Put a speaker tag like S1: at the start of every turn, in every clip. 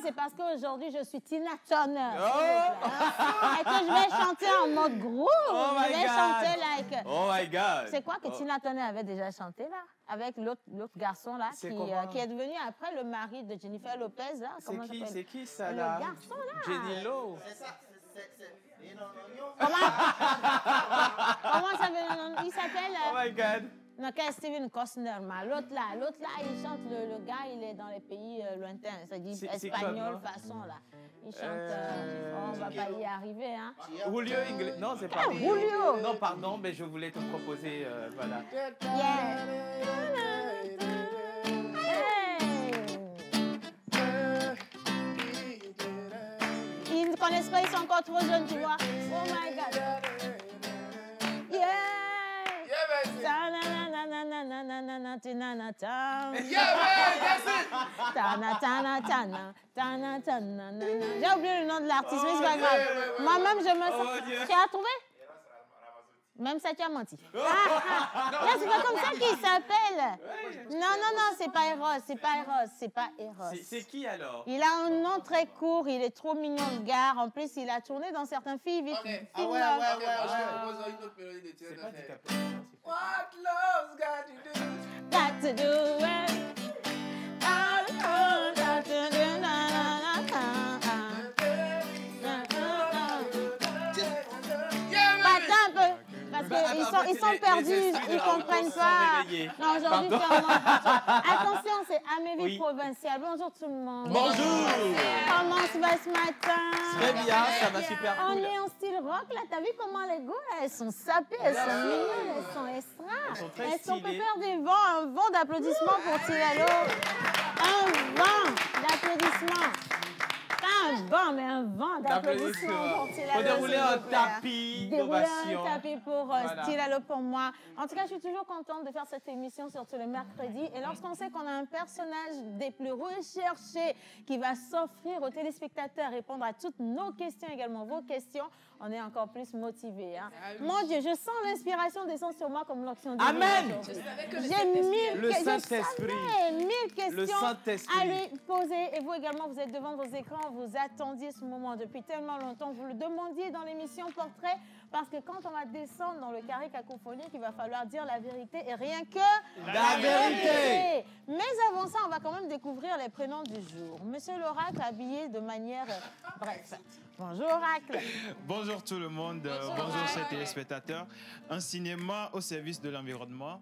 S1: c'est parce qu'aujourd'hui, je suis Tina Turner. Et que je vais chanter en mode groove. Je vais chanter like...
S2: Oh my God.
S1: C'est quoi que Tina Turner avait déjà chanté, là? Avec l'autre garçon, là, qui est devenu après le mari de Jennifer Lopez, là.
S2: C'est qui, ça, là?
S1: Le garçon, là.
S2: Jenny Lo.
S3: C'est ça,
S1: Comment ça veut... Il s'appelle...
S2: Oh my God.
S1: Non, Steven Costner, l'autre là, il chante, le gars, il est dans les pays lointains, ça dit espagnol façon là. Il chante, on va pas y arriver, hein.
S2: Julio Inglés, non, c'est pas
S1: Julio.
S2: Non, pardon, mais je voulais te proposer, voilà. Ils ne connaissent pas, ils sont encore trop jeunes, tu vois. Oh my God. J'ai oublié le nom de l'artiste, mais c'est pas grave. Moi-même, je me sens... Tu as trouvé? Même ça, tu as menti. Là, c'est pas comme ça qu'il s'appelle. Non, c'est pas Eros, c'est pas Eros. C'est qui alors?
S1: Il a un nom très court, il est trop mignon le gars. En plus, il a tourné dans certains films.
S3: Ouais.
S2: C'est pas DiCaprio.
S3: What love's got to do?
S1: Got to do it. Parce qu'ils sont perdus, ils ne comprennent pas. Non, aujourd'hui, attention, c'est Amélie Provinciale. Bonjour tout le monde.
S2: Bonjour.
S1: Comment ça va ce matin?
S2: Très bien, ça va super cool.
S1: On est en style rock, là. T'as vu comment les gars, là, elles sont sapées, elles sont mignonnes, elles sont extra. Est-ce qu'on peut faire un vent d'applaudissements pour Tilalo? Un vent d'applaudissements. Pas un vent, mais un vent d'applaudissements pour Tilalo.
S2: Faut dérouler un tapis d'ovation.
S1: Dérouler un tapis pour Tilalo pour moi. En tout cas, je suis toujours contente de faire cette émission surtout le mercredi. Et lorsqu'on sait qu'on a un personnage des plus recherchés qui va s'offrir aux téléspectateurs, répondre à toutes nos questions, également vos questions, on est encore plus motivés. Hein. Mon Dieu, je sens l'inspiration descendre sur moi comme l'onction divine.
S2: Amen.
S1: J'ai mille
S2: Le
S1: questions
S2: Saint-Esprit.
S1: à lui poser. Et vous également, vous êtes devant vos écrans, vous attendiez ce moment depuis tellement longtemps. Vous le demandiez dans l'émission Portrait, parce que quand on va descendre dans le carré cacophonique, il va falloir dire la vérité et rien que
S2: la vérité.
S1: Mais avant ça, on va quand même découvrir les prénoms du jour. Monsieur l'Oracle, habillé de manière... Bref. Bonjour Oracle.
S4: Bonjour tout le monde, bonjour chers téléspectateurs. Un cinéma au service de l'environnement.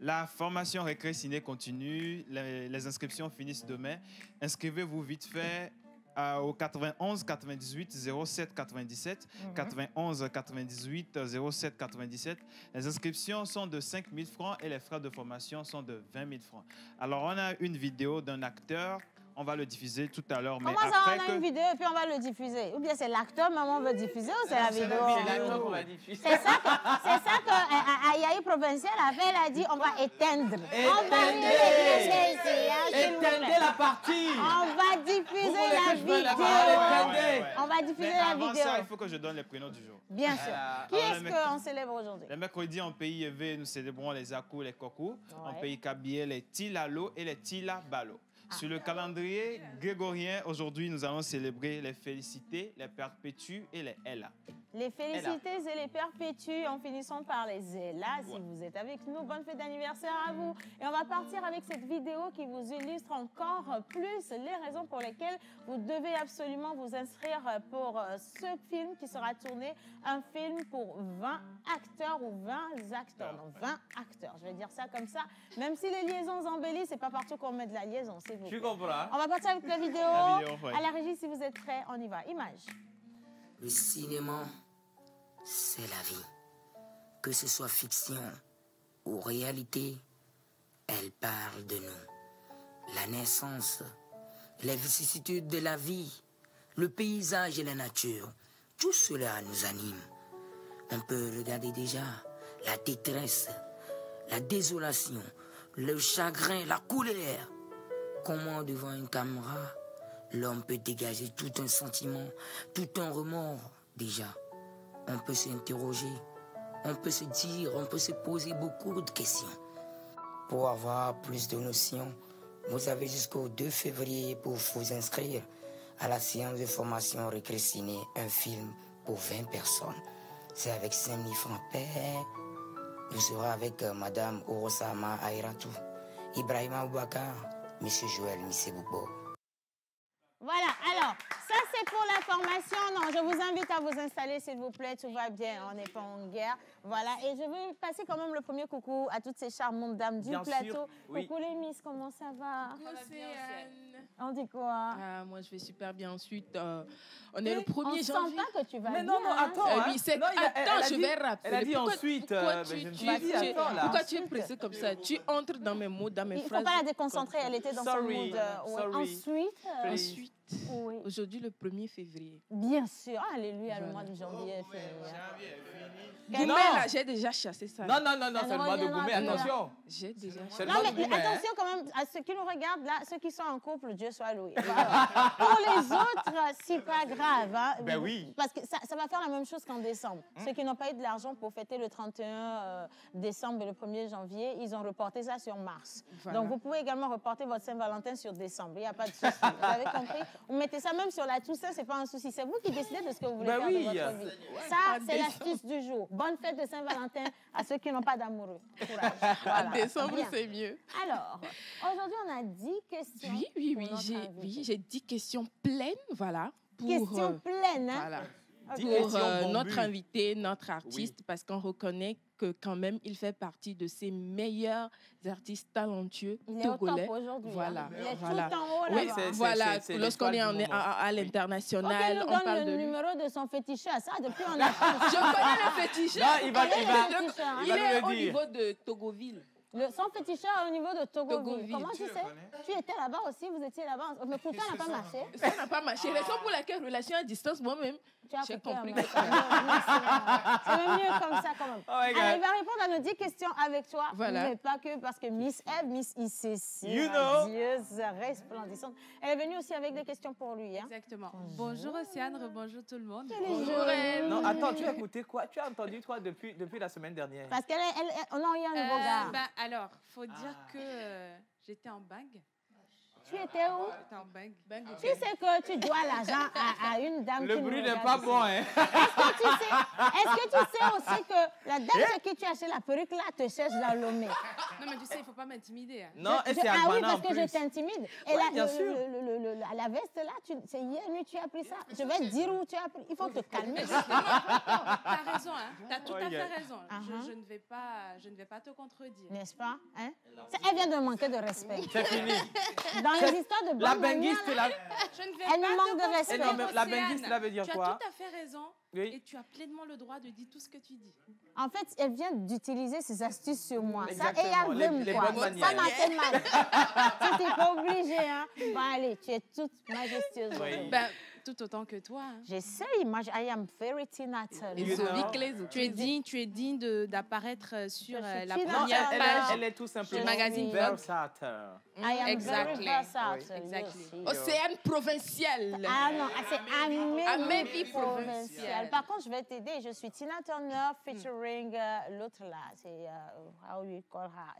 S4: La formation Récré Ciné continue, les inscriptions finissent demain. Inscrivez-vous vite fait au 91 98 07 97, 91 98 07 97. Les inscriptions sont de 5 000 francs et les frais de formation sont de 20 000 francs. Alors, on a une vidéo d'un acteur. On va le diffuser tout à l'heure.
S1: Comment ça, on a une vidéo et puis on va le diffuser? Ou bien c'est l'acteur, maman veut diffuser ou c'est la vidéo?
S2: C'est l'acteur qu'on va diffuser.
S1: C'est ça que Ayaï Provincial a fait, elle a dit on va éteindre.
S2: Éteindre la partie.
S1: On va diffuser la vidéo. On va diffuser la vidéo.
S4: Avant ça, il faut que je donne les prénoms du jour.
S1: Bien sûr. Qui est-ce qu'on célèbre aujourd'hui?
S4: Le mercredi, en pays élevé, nous célébrons les Akou, les Kokou. En pays Kabyé, les Tilalo et les Tilabalo. Sur le calendrier grégorien, aujourd'hui, nous allons célébrer les Félicités, les Perpétues et les Ella.
S1: Les Félicités et les Perpétues, en finissant par les Ella. Si vous êtes avec nous, bonne fête d'anniversaire à vous. Et on va partir avec cette vidéo qui vous illustre encore plus les raisons pour lesquelles vous devez absolument vous inscrire pour ce film qui sera tourné. Un film pour 20 acteurs ou 20 acteurs. Donc 20 acteurs, je vais dire ça comme ça. Même si les liaisons embellissent, c'est pas partout qu'on met de la liaison, c'est vous.
S2: Tu comprends?
S1: On va partir avec la vidéo. À la régie, si vous êtes prêts, on y va. Image.
S5: Le cinéma, c'est la vie. Que ce soit fiction ou réalité, elle parle de nous. La naissance, les vicissitudes de la vie, le paysage et la nature, tout cela nous anime. On peut regarder déjà la détresse, la désolation, le chagrin, la colère. Comment devant une caméra, l'homme peut dégager tout un sentiment, tout un remords déjà. On peut s'interroger, on peut se dire, on peut se poser beaucoup de questions. Pour avoir plus de notions, Vous avez jusqu'au 2 février pour vous inscrire à la séance de formation Récré Ciné, un film pour 20 personnes. C'est avec 5 000 francs pair. Nous serons avec Madame Orosama Airatou, Ibrahima Aboubakar, Monsieur Joël Misseboubo.
S2: Voilà, alors, ça c'est pour la formation. Non, je vous invite à vous installer, s'il vous plaît, tout va bien, on n'est pas en guerre. Voilà, et je vais passer quand même le premier coucou à toutes ces charmantes dames du plateau. Oui. Coucou les miss, comment ça va? On dit quoi?
S6: Moi, je vais super bien. Ensuite, on est le 1er janvier.
S2: On ne sent pas que tu vas bien.
S3: Mais non, attends.
S6: Oui, attends, je vais rappeler.
S3: Elle a dit ensuite.
S6: Pourquoi tu es pressé comme ça? Tu entres dans mes mots, dans mes phrases.
S2: Il ne faut pas la déconcentrer, elle était dans son mood.
S6: Ensuite, oui. Aujourd'hui, le 1er février.
S2: Bien sûr, alléluia, le mois de janvier est fini.
S6: Goumé, là, j'ai déjà chassé ça.
S3: Non, c'est le mois de Goumé, attention.
S6: J'ai déjà chassé.
S2: Non, mais attention quand même, à ceux qui nous regardent, là, ceux qui sont en couple, Dieu soit loué. Pour les autres, c'est pas grave. Hein,
S3: ben oui.
S2: Parce que ça va faire la même chose qu'en décembre. Ceux qui n'ont pas eu de l'argent pour fêter le 31 décembre et le 1er janvier, ils ont reporté ça sur mars. Voilà. Donc, vous pouvez également reporter votre Saint-Valentin sur décembre. Il n'y a pas de souci. Vous avez compris? Vous mettez ça même sur la Toussaint, c'est pas un souci. C'est vous qui décidez de ce que vous voulez faire de votre vie. Ça, c'est l'astuce du jour. Bonne fête de Saint-Valentin à ceux qui n'ont pas d'amoureux. Courage. Voilà.
S6: En décembre, c'est mieux.
S2: Alors, aujourd'hui, on a 10 questions.
S6: Oui, j'ai 10 questions pleines, voilà.
S2: Questions pleines, hein?
S6: Voilà. Pour notre invité, notre artiste, parce qu'on reconnaît que quand même, il fait partie de ces meilleurs artistes talentueux togolais.
S2: Il est au top aujourd'hui.
S6: Voilà.
S2: Hein? Il est tout en haut là-bas.
S6: Oui, voilà. Lorsqu'on est à l'international,
S2: on parle de lui. Le numéro de son féticheur, ça, depuis on a...
S6: Je connais le féticheur.
S3: Il
S6: est au niveau de Togoville.
S2: Son féticheur au niveau de Togoville. Comment tu sais? Tu étais là-bas aussi, vous étiez là-bas. Mais pourtant, ça n'a pas marché.
S6: Ça n'a pas marché. Raison pour laquelle, relation à distance, moi-même, j'ai compris.
S2: C'est même mieux comme ça, quand même. Alors, il va répondre à nos 10 questions avec toi. Voilà. Mais pas que parce que Miss Eve, Miss ICC, radieuse, resplendissante. Elle est venue aussi avec des questions pour lui. Hein?
S7: Exactement. Bonjour Océane, bonjour tout le monde.
S2: Bonjour.
S3: Non, attends, tu as écouté quoi? Tu as entendu quoi depuis la semaine dernière?
S2: Parce qu'elle non, il y a un nouveau gars.
S7: Alors, il faut dire que j'étais en bague.
S2: Tu étais où?
S7: J'étais en bague.
S2: Tu sais que tu dois l'argent à une dame
S3: Le
S2: qui
S3: bruit
S2: nous
S3: n'est pas bon, hein?
S2: Est-ce que tu sais aussi que la dame chez qui tu as acheté la perruque là te cherche dans Lomé?
S7: Non, mais tu sais, il ne faut pas m'intimider. Hein.
S3: Non, et c'est
S2: oui, parce que je t'intimide. Et
S3: ouais,
S2: là,
S3: bien sûr.
S2: La veste là, c'est hier nuit tu as pris ça. Je vais te dire où tu as pris. Il faut te calmer.
S7: Tu as raison, hein? Tu as tout à fait raison. Je ne vais pas te contredire.
S2: N'est-ce pas? Hein? Elle vient de manquer de respect.
S3: C'est fini.
S2: Dans les histoires de
S3: la benguiste,
S2: elle nous manque de respect.
S3: Non, mais la benguiste, ça veut dire quoi?
S7: Tu as tout à fait raison. Oui. Et tu as pleinement le droit de dire tout ce que tu dis.
S2: En fait, elle vient d'utiliser ses astuces sur moi.
S3: Exactement.
S2: Ça, et elle veut quoi. Ça m'a fait mal. Tu n'es pas obligée, hein. Bon, allez, tu es toute majestueuse.
S7: Oui. Tout autant que toi. Hein.
S2: J'essaie. I am very Tina Turner.
S7: Tu es digne d'apparaître sur la
S3: première
S7: page.
S3: Elle est tout simplement
S7: du magazine
S3: versatile.
S2: I am very versatile.
S6: Exactly. Océane provinciale.
S2: Ah non, c'est Amélie provinciale. Par contre, je vais t'aider. Je suis Tina Turner featuring l'autre là. C'est how you call her.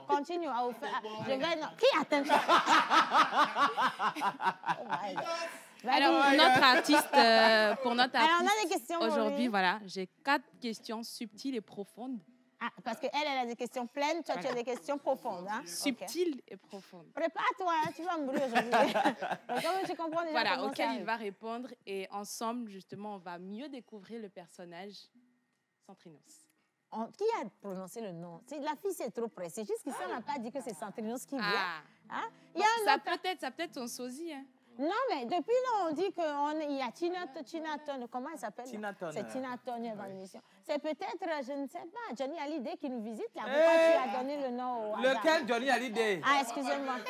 S2: Continue à vous faire. Je vais. Qui attend ça?
S7: Alors, notre artiste, pour notre artiste,
S2: alors, on a des questions
S7: aujourd'hui, voilà, j'ai 4 questions subtiles et profondes.
S2: Ah, parce qu'elle a des questions pleines, toi, tu as des questions profondes. Hein?
S7: Subtiles et profondes.
S2: Prépare-toi, hein, tu vas me brûler aujourd'hui. Donc, tu comprends déjà
S7: voilà, auquel il va répondre. Et ensemble, justement, on va mieux découvrir le personnage Centrinos.
S2: Qui a prononcé le nom? La fille, c'est trop pressée. Jusqu'ici, on n'a pas dit que c'est Centrinos qui vient. Hein?
S7: Ça peut être son sosie, hein?
S2: Non, mais depuis là, on dit qu'il y a Tina Turner. Comment elle s'appelle?
S3: Tina Turner.
S2: C'est Tina Turner dans l'émission. C'est peut-être, je ne sais pas, Johnny Hallyday qui nous visite. Là, pourquoi tu as donné le nom au hasard?
S3: Lequel Johnny Hallyday?
S2: Ah, excusez-moi.
S3: Non,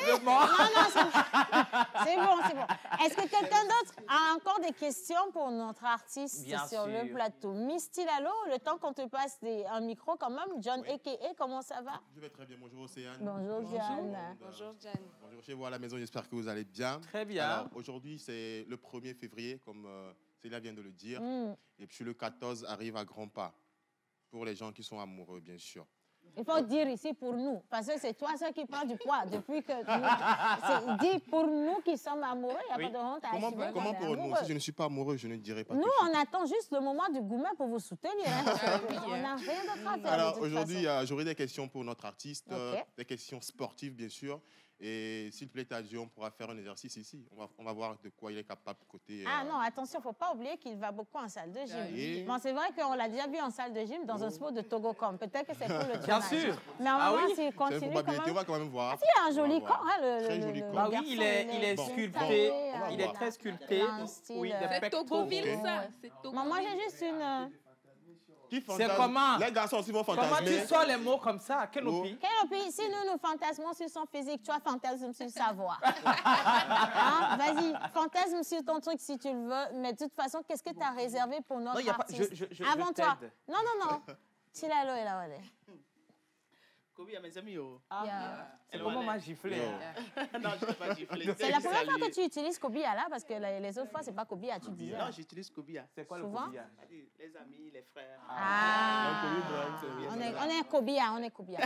S2: c'est bon. Est-ce que quelqu'un d'autre a encore des questions pour notre artiste sur le plateau? Miss Tilalo, le temps qu'on te passe un micro quand même. John a.k.a., comment ça va?
S8: Je vais très bien. Bonjour Océane.
S2: Bonjour Jeanne.
S7: Bonjour Jeanne.
S8: Bonjour chez vous à la maison, j'espère que vous allez bien.
S3: Très bien.
S8: Alors, aujourd'hui, c'est le 1er février, comme Célia vient de le dire. Et puis le 14 arrive à grands pas, pour les gens qui sont amoureux, bien sûr.
S2: Il faut dire ici pour nous, parce que c'est toi seul qui prend du poids depuis que dis pour nous qui sommes amoureux, il n'y a pas de honte à assumer.
S8: Comment pour nous? Si je ne suis pas amoureux, je ne dirai pas.
S2: Nous, on attend juste le moment du gourmet pour vous soutenir. Hein, on n'a rien d'autre à faire.
S8: Alors aujourd'hui, j'aurai des questions pour notre artiste, des questions sportives bien sûr. Et s'il plaît à Dieu, on pourra faire un exercice ici. On va voir de quoi il est capable côté...
S2: Ah non, attention, il ne faut pas oublier qu'il va beaucoup en salle de gym. Bon, c'est vrai qu'on l'a déjà vu en salle de gym dans un sport de Togocom. Peut-être que c'est pour le tournage.
S3: Bien sûr.
S2: Mais on va voir s'il continue.
S8: On va quand même voir.
S2: Ah, si, il a un joli corps. Hein,
S8: très joli corps.
S3: Bah oui, il est sculpté. Il est très sculpté.
S6: Oui, c'est Togoville, ça.
S2: Moi, j'ai juste une...
S3: C'est comment?
S8: Les garçons aussi vont fantasmer.
S3: Comment tu sors les mots comme ça? Kenopi?
S2: Kenopi, si nous fantasmons sur son physique, toi fantasme sur sa voix. Hein? Vas-y, fantasme sur ton truc si tu le veux. Mais de toute façon, qu'est-ce que tu as réservé pour notre artiste?
S3: Avant
S2: toi. Non. Tilalo est là, ouais.
S9: Kobi, mes amis,
S3: c'est comment m'a giflé?
S9: Non, je ne vais pas gifler.
S2: C'est la première fois que tu utilises Kobia là, parce que les autres fois, c'est pas Kobia, tu disais.
S9: Non, j'utilise Kobia.
S3: C'est quoi le
S2: Souvent?
S3: Kobia?
S9: Les amis, les frères.
S2: On est Kobia,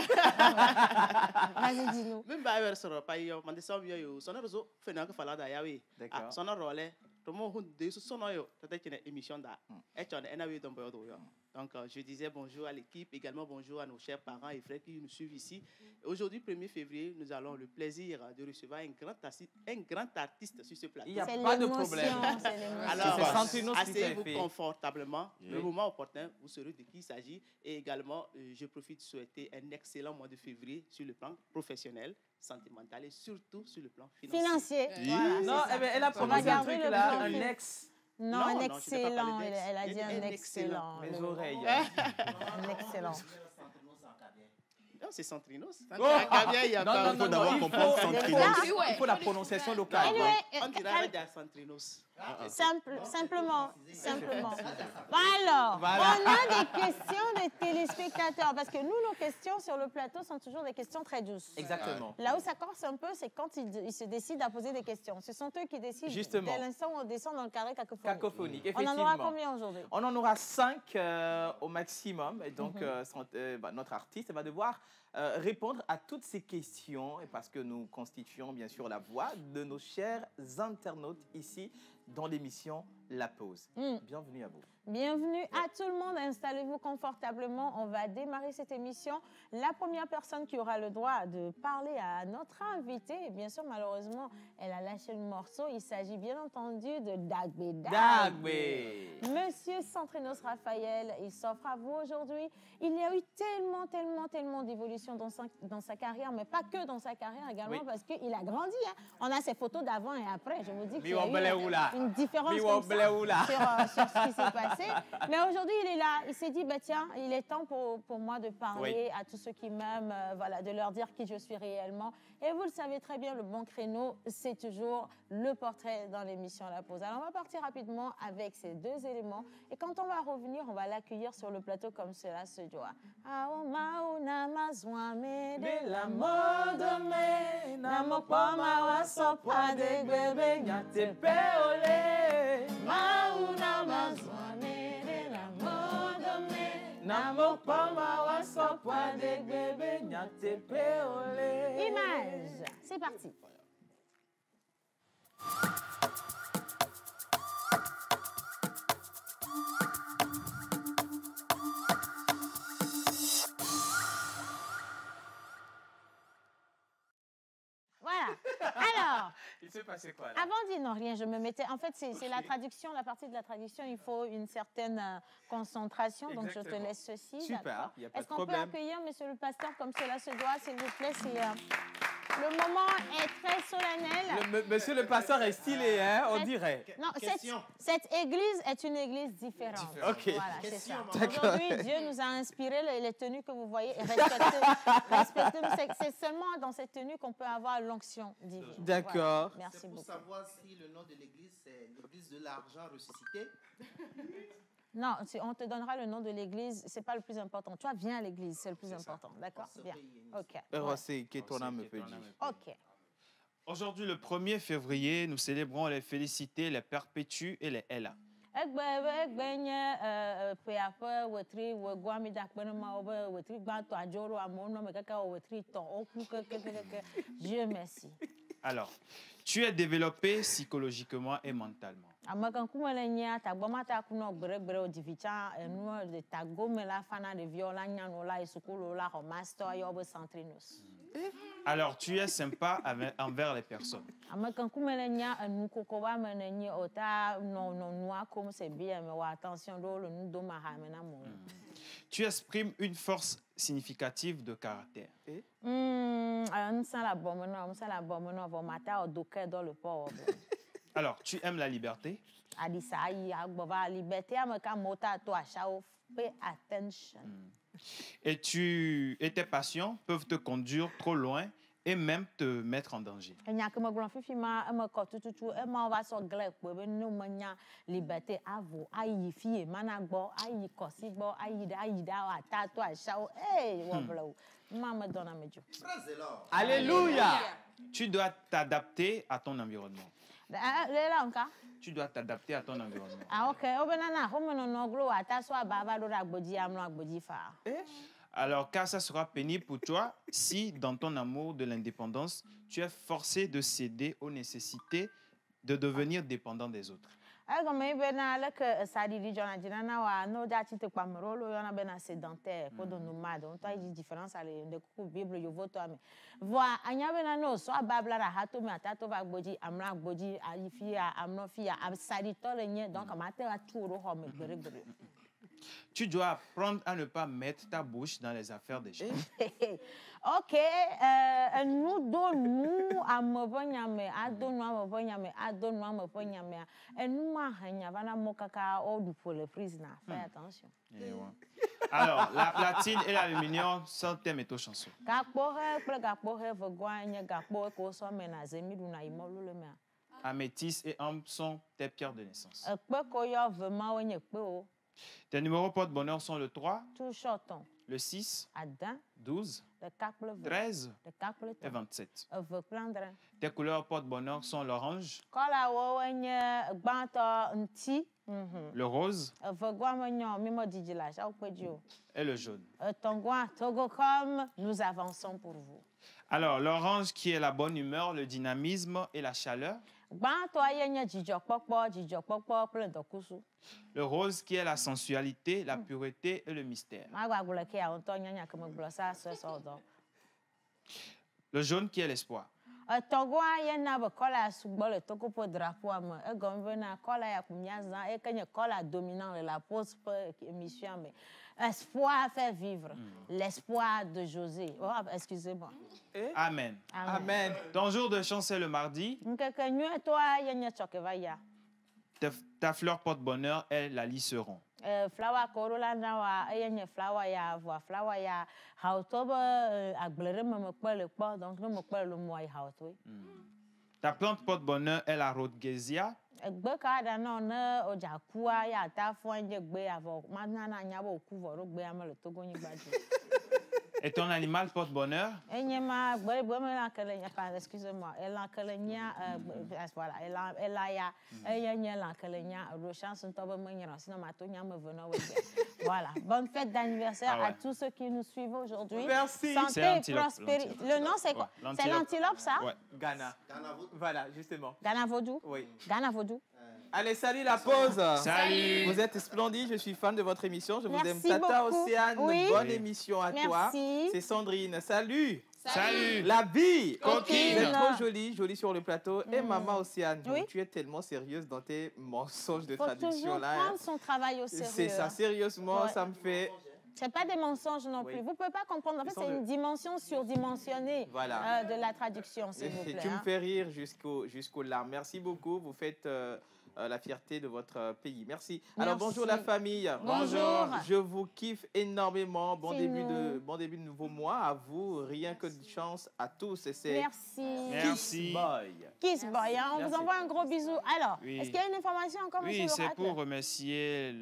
S2: Vas-y, dis-nous.
S9: Même si sur le pays, on dit ça, on a réseau, fait que fallait d'ailleurs.
S3: D'accord.
S9: Son rôle, tout le monde dit ce son peut-être une émission d'art. Et tu en as un dans le donc, je disais bonjour à l'équipe, également bonjour à nos chers parents et frères qui nous suivent ici. Aujourd'hui, 1er février, nous avons le plaisir de recevoir un grand artiste sur ce plateau.
S3: Il n'y a pas de problème.
S9: Alors, asseyez-vous confortablement. Le moment opportun, vous saurez de qui il s'agit. Et également, je profite de souhaiter un excellent mois de février sur le plan professionnel, sentimental et surtout sur le plan financier.
S2: Voilà,
S3: non, elle a prononcé un truc là, un ex.
S2: Non, un excellent. Elle a dit un excellent.
S3: Mes oreilles.
S2: Un excellent.
S9: Non, c'est Centrinos.
S3: Il faut d'abord comprendre Centrinos. Il faut la prononciation locale.
S9: On dirait Centrinos.
S2: Simplement. Bon alors, on a des questions des téléspectateurs, parce que nous, nos questions sur le plateau sont toujours des questions très douces.
S3: Exactement.
S2: Là où ça corse un peu, c'est quand ils se décident à poser des questions. Ce sont eux qui décident.
S3: Justement.
S2: Dès l'instant où on descend dans le carré
S3: cacophonique.
S2: On en aura combien aujourd'hui?
S3: On en aura 5 au maximum. Et donc, notre artiste va devoir répondre à toutes ces questions, et parce que nous constituons bien sûr la voix de nos chers internautes ici dans l'émission La Pause. Bienvenue à vous.
S2: Bienvenue à tout le monde. Installez-vous confortablement. On va démarrer cette émission. La première personne qui aura le droit de parler à notre invité, et bien sûr, malheureusement, elle a lâché le morceau. Il s'agit bien entendu de Dagbe. Monsieur Centrinos Raphaël, il s'offre à vous aujourd'hui. Il y a eu tellement d'évolution dans sa carrière, mais pas que dans sa carrière également, parce qu'il a grandi. Hein. On a ses photos d'avant et après. Je vous dis qu'il y a eu une différence comme ça sur ce qui s'est passé. Mais aujourd'hui, il est là. Il s'est dit, bah, tiens, il est temps pour moi de parler à tous ceux qui m'aiment, de leur dire qui je suis réellement. Et vous le savez très bien, le bon créneau, c'est toujours le portrait dans l'émission La Pause. Alors, on va partir rapidement avec ces deux éléments. Et quand on va revenir, on va l'accueillir sur le plateau comme cela se doit. Image, c'est parti. Voilà. Alors,
S3: il s'est passé quoi là?
S2: Avant de dire non, rien, je me mettais. En fait, c'est la traduction, la partie de la traduction, il faut une certaine concentration. Donc, je te laisse ceci.
S3: Super, il n'y a pas de problème.
S2: Est-ce qu'on peut accueillir monsieur le pasteur comme cela se doit, s'il vous plaît? Le moment est très solennel.
S3: Monsieur le pasteur est stylé, hein, on dirait.
S2: Non, cette église est une église différente.
S3: Ok.
S2: Voilà, c'est ça. Aujourd'hui, Dieu nous a inspiré les tenues que vous voyez. Respectez-nous. C'est seulement dans cette tenue qu'on peut avoir l'onction divine.
S3: D'accord.
S2: Voilà. Merci beaucoup.
S10: C'est pour savoir si le nom de l'église, c'est l'église de l'argent ressuscité.
S2: Non, on te donnera le nom de l'église. C'est pas le plus important. Toi, viens à l'église, c'est le plus important. D'accord? Bien. OK.
S3: C'est que ton âme peut dire.
S2: OK.
S4: Aujourd'hui, le 1er février, nous célébrons les félicités, les perpétues et les Ella.
S1: Dieu merci.
S4: Alors, tu es développé psychologiquement et mentalement. Alors, tu es sympa envers les personnes. Tu exprimes une force significative de caractère. Alors, tu aimes la liberté. Et tes passions peuvent te conduire trop loin et même te mettre en danger.
S3: Alléluia.
S4: Tu dois t'adapter à ton environnement. Tu dois t'adapter à ton environnement. Alors, car ça sera pénible pour toi si, dans ton amour de l'indépendance, tu es forcé de céder aux nécessités de devenir dépendant des autres. Tu dois apprendre à ne pas mettre ta bouche dans les affaires des gens.
S1: Ok, nous donnons à Mobonyame, à Donouamobonyame, à Donouamobonyame, et nous m'en caca pour le prisoner. Fais attention.
S4: Alors, la platine et l'aluminium sont tes métaux chanceux. Améthyste et ambre sont tes pierres de naissance. Tes numéros porte-bonheur sont le 3, le 6, 12, 13 et 27. Tes couleurs porte-bonheur sont l'orange, le rose et le jaune.
S1: Nous avançons pour vous.
S4: Alors, l'orange qui est la bonne humeur, le dynamisme et la chaleur. Le rose qui est la sensualité, la pureté et le mystère. Le jaune qui est l'espoir.
S1: Espoir fait vivre. L'espoir de José. Oh, excusez-moi.
S4: Amen.
S3: Amen.
S4: Ton jour de chance est le mardi. Ta fleur porte-bonheur est la liseron. Ta plante porte-bonheur est la rhodgesia. Et ton animal porte-bonheur?
S1: Excusez-moi. Voilà. Bonne fête d'anniversaire à tous ceux qui nous suivent aujourd'hui.
S3: Merci.
S1: Santé, prospérité. Le nom, c'est quoi? C'est l'antilope, ça?
S4: Ouais.
S3: Ghana. Voilà, justement.
S1: Ghana Vaudou?
S3: Oui.
S1: Ghana Vaudou.
S3: Allez, salut la pause.
S4: Salut.
S3: Vous êtes splendide, je suis fan de votre émission. Je vous aime.
S1: Merci
S3: Tata
S1: beaucoup.
S3: Océane,
S1: Oui.
S3: bonne émission à toi.
S1: Merci.
S3: C'est Sandrine. Salut.
S4: Salut.
S3: La vie.
S4: Coquine.
S3: Vous êtes trop jolie sur le plateau. Et maman Océane,
S1: Oui.
S3: tu es tellement sérieuse dans tes mensonges de
S1: Faut
S3: traduction
S1: toujours
S3: là.
S1: prendre son travail au sérieux.
S3: C'est ça, sérieusement,
S1: Ouais.
S3: ça me fait...
S1: C'est pas des mensonges non
S3: Oui.
S1: plus. Vous pouvez pas comprendre. En fait,
S3: Ils sont
S1: c'est
S3: de-
S1: une dimension surdimensionnée
S3: Voilà.
S1: de la traduction, s'il vous plaît.
S3: Tu me
S1: hein.
S3: fais rire jusqu'aux larmes. Merci beaucoup. Vous faites la fierté de votre pays. Merci. Alors,
S1: Merci.
S3: bonjour la famille.
S1: Bonjour.
S3: Je vous kiffe énormément. Bon
S1: C'est
S3: début,
S1: nous.
S3: bon début de nouveau mois à vous. Rien que de chance à tous. Et c'est
S1: Merci.
S4: Merci.
S3: Boy.
S1: Kiss Boy, hein. On
S3: Merci.
S1: vous envoie un gros bisou. Alors,
S4: Oui.
S1: est-ce qu'il y a une information encore,
S4: Oui,
S1: monsieur
S4: c'est
S1: l'oracle?
S4: pour remercier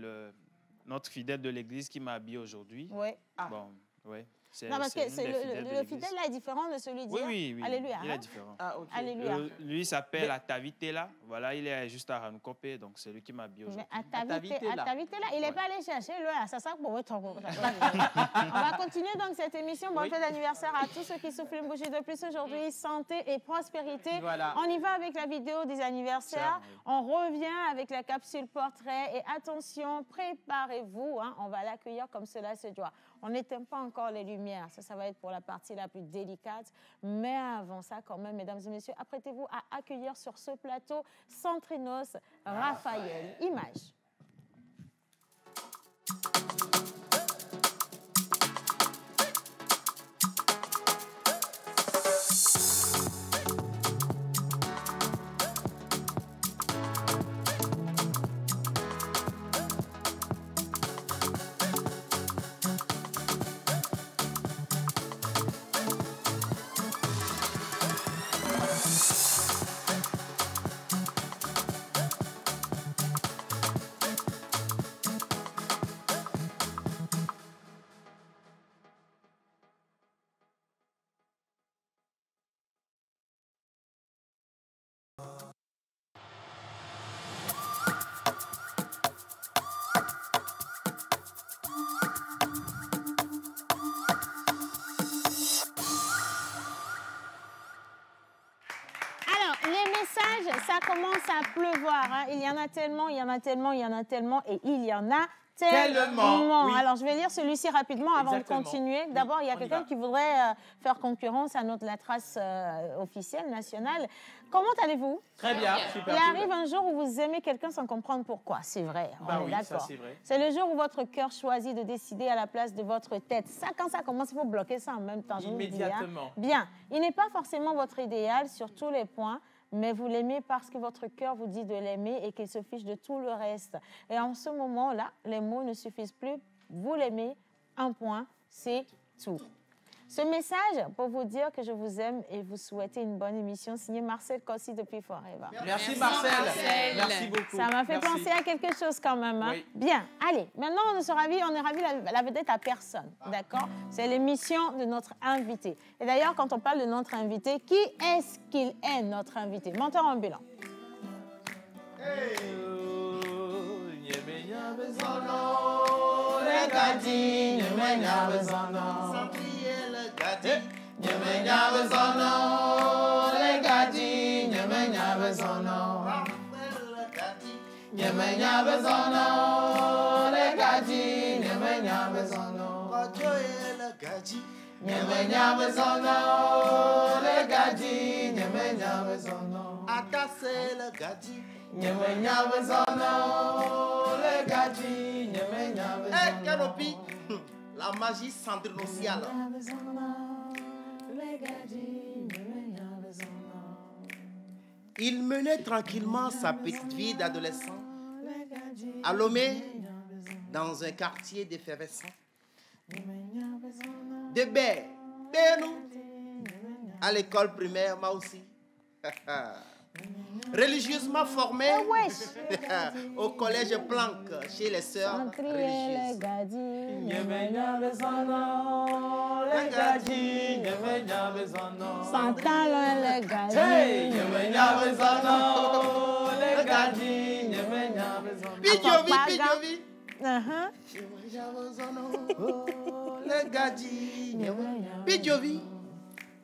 S4: notre fidèle de l'église qui m'a habillé aujourd'hui.
S1: Oui.
S3: Ah.
S4: Bon, ouais.
S1: Non, parce que le fidèle là est différent de celui d'hier.
S4: Oui.
S1: Alléluia.
S4: Il est différent.
S3: Ah, ok.
S1: Alléluia.
S4: Lui s'appelle Atavitela. Voilà, il est juste à Ranukopé, donc c'est lui qui m'a habillé aujourd'hui.
S1: Atavitela, il n'est pas allé chercher là. Ça sert pour votre. On va continuer donc cette émission. Bonne fête d'anniversaire à tous ceux qui soufflent une bougie de plus aujourd'hui. Santé et prospérité.
S3: Voilà.
S1: On y va avec la vidéo des anniversaires. On revient avec la capsule portrait. Et attention, préparez-vous. Hein, on va l'accueillir comme cela se doit. On n'éteint pas encore les lumières. Ça va être pour la partie la plus délicate. Mais avant ça, quand même, mesdames et messieurs, apprêtez-vous à accueillir sur ce plateau Centrinos Raphaël. Image. Ça commence à pleuvoir. Hein. Il y en a tellement, et il y en a tellement. Oui. Alors, je vais lire celui-ci rapidement avant de continuer. D'abord, il y a quelqu'un qui voudrait faire concurrence à notre La Trace officielle, nationale. Comment allez-vous?
S3: Très bien, super.
S1: Il arrive un jour où vous aimez quelqu'un sans comprendre pourquoi. C'est vrai, on est d'accord. C'est le jour où votre cœur choisit de décider à la place de votre tête. Ça, quand ça commence, il faut bloquer ça en même temps.
S3: Immédiatement.
S1: Bien. Il n'est pas forcément votre idéal sur tous les points, mais vous l'aimez parce que votre cœur vous dit de l'aimer et qu'il se fiche de tout le reste. Et en ce moment-là, les mots ne suffisent plus. Vous l'aimez, un point, c'est tout. Ce message pour vous dire que je vous aime et vous souhaiter une bonne émission, signé Marcel Kossi depuis Forever.
S3: Merci Marcel. Merci beaucoup.
S1: Ça m'a fait penser à quelque chose quand même. Hein? Oui. Bien, allez, maintenant on est ravis, la vedette à personne, d'accord? C'est l'émission de notre invité. Et d'ailleurs, quand on parle de notre invité, qui est-ce qu'il est, notre invité? Monteur ambulant.
S10: Canopy, la magie centrinociale. Il menait tranquillement sa petite vie d'adolescent à Lomé, dans un quartier d'effervescence. De Bé, à l'école primaire, moi aussi. Religieusement formé au collège Planck chez les sœurs religieuses.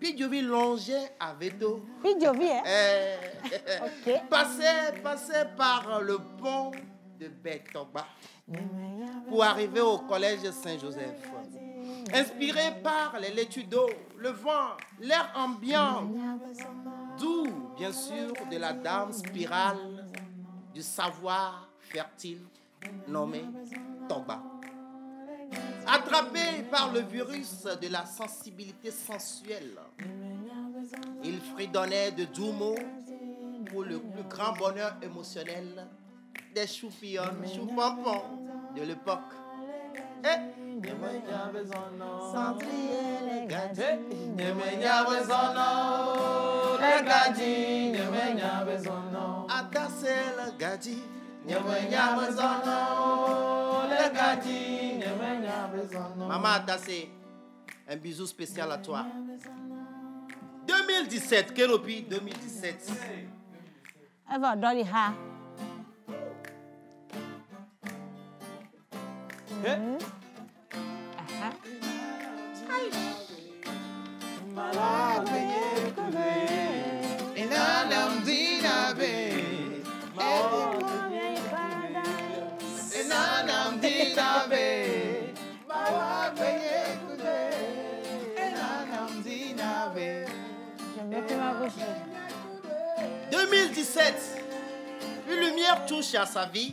S10: Pidjovi longeait à Veto.
S1: Pidjovi, hein?
S10: Passait par le pont de Bétoba pour arriver au collège Saint-Joseph. Inspiré par les laitues d'eau, le vent, l'air ambiant, d'où, bien sûr, de la dame spirale du savoir fertile nommé Toba. Attrapé par le virus de la sensibilité sensuelle, il fredonnait de doux mots pour le plus grand bonheur émotionnel des choupillonnes, choupompons de l'époque. Maman Tassé, Un bisou spécial à toi. 2017, Keropi, 2017.
S2: Eva, Dolly Ha.
S10: « 2017, une lumière touche à sa vie.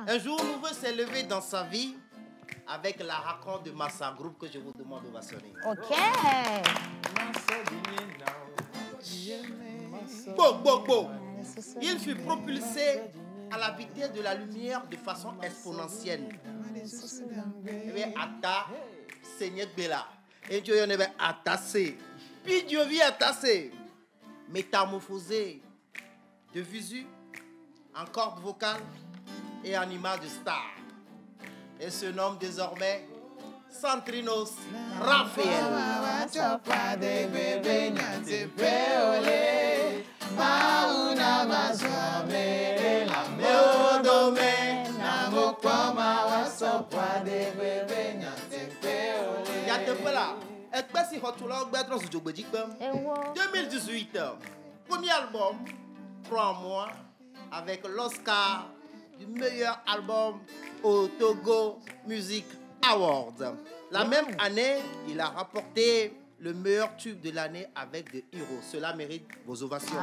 S10: Un jour nouveau s'est levé dans sa vie avec la raconte de Massa Group que je vous demande d'ovationner.
S2: OK.
S10: Bo. Il fut propulsé à la vitesse de la lumière de façon exponentielle. Ata, Seigneur Bella. Et Dieu y en avait attassé. Puis Dieu vit attassé. Métamorphosé de visu en corde vocale et en image de star. Et se nomme désormais Santrinos Raphaël. Et 2018, premier album, 3 mois, avec l'Oscar du meilleur album au Togo Music Awards. La même année, il a rapporté le meilleur tube de l'année avec The Hero. Cela mérite vos ovations. «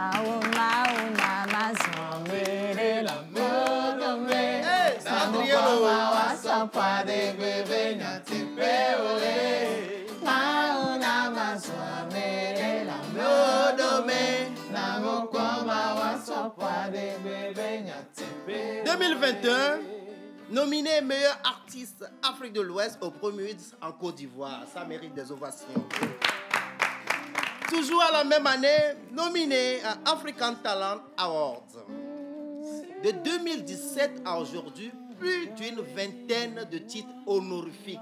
S10: 2021, nominé meilleur artiste Afrique de l'Ouest au Premier en Côte d'Ivoire. Ça mérite des ovations. Toujours à la même année, nominé à African Talent Awards. De 2017 à aujourd'hui, plus d'une vingtaine de titres honorifiques.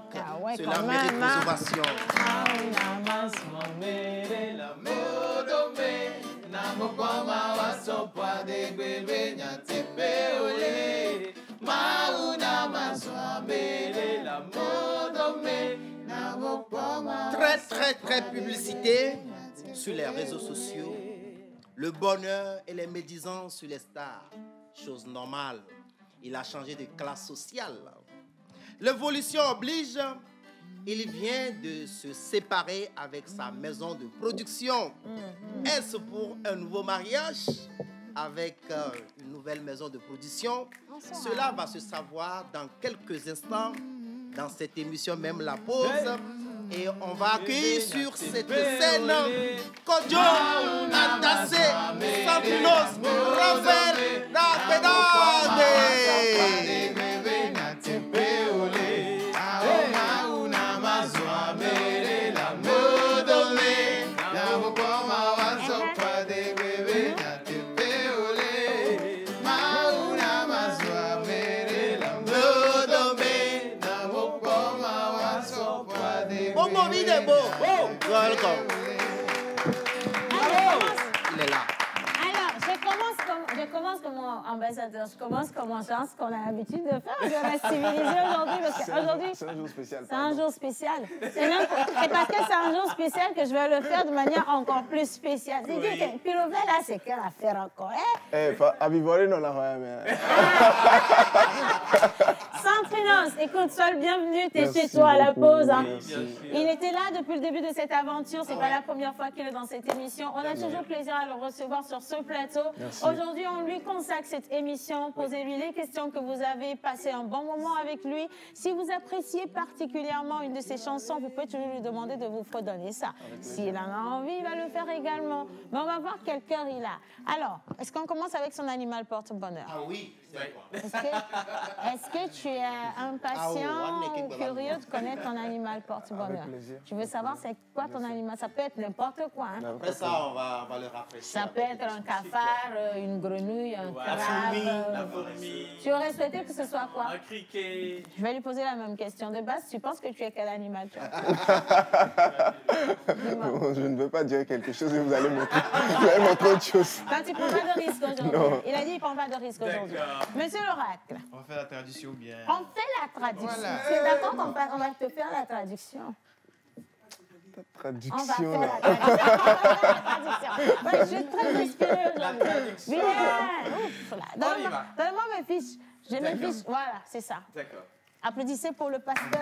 S10: Cela mérite des ovations. Très publicité sur les réseaux sociaux. Le bonheur et les médisances sur les stars. Chose normale. Il a changé de classe sociale. L'évolution oblige. Il vient de se séparer avec sa maison de production. Est-ce pour un nouveau mariage avec une nouvelle maison de production? Cela va se savoir dans quelques instants dans cette émission, même la pause. Et on va accueillir sur cette scène Kodjo, Atassé, Santrinos, Raphaël, Rapedade. Welcome. Il est là.
S2: Alors, je commence comme ambassadeur, je commence comme agence qu'on a l'habitude de faire. Je vais civiliser aujourd'hui parce qu'aujourd'hui,
S11: c'est un jour spécial.
S2: C'est un jour spécial. C'est parce que c'est un jour spécial que je vais le faire de manière encore plus spéciale. C'est dire que Pirovel, là, c'est quelle affaire encore, hein?
S11: À Vivoré, non, là, mais...
S2: Santrinos, écoute, sois le bienvenu, t'es chez toi à la pause. Hein. Il était là depuis le début de cette aventure, c'est pas la première fois qu'il est dans cette émission. On a toujours plaisir à le recevoir sur ce plateau. Aujourd'hui, on lui consacre cette émission. Posez-lui les questions que vous avez, passé un bon moment avec lui. Si vous appréciez particulièrement une de ses chansons, vous pouvez toujours lui demander de vous fredonner ça. S'il en a envie, il va le faire également. Mais on va voir quel cœur il a. Alors, est-ce qu'on commence avec son animal porte-bonheur?
S10: Ah oui,
S2: Est-ce que tu es impatient ou curieux de connaître ton animal porte-bonheur? Tu veux savoir c'est quoi ton animal? Ça peut être n'importe quoi. Hein?
S10: Après ça, on va le rafraîchir.
S2: Ça peut être un cafard, une grenouille, un crabe.
S3: La fourmi.
S2: Tu aurais souhaité que ce soit quoi?
S3: Un criquet.
S2: Je vais lui poser la même question. De base, tu penses que tu es quel animal?
S11: Je ne veux pas dire quelque chose et vous allez montrer autre chose.
S2: Quand tu prends pas de risque aujourd'hui. Il a dit qu'il ne prend pas de risque aujourd'hui. Monsieur l'oracle.
S4: On va faire la traduction ou bien...
S2: On fait la traduction.
S4: Voilà.
S2: Tu es d'accord qu'on va te faire la traduction?
S11: Traduction.
S2: On va faire la traduction. Ouais, je suis très inspirée aujourd'hui. Bien. Ouf, là. Donne-moi mes fiches. J'ai mes fiches. Voilà, c'est ça.
S3: D'accord.
S2: Applaudissez pour le pasteur.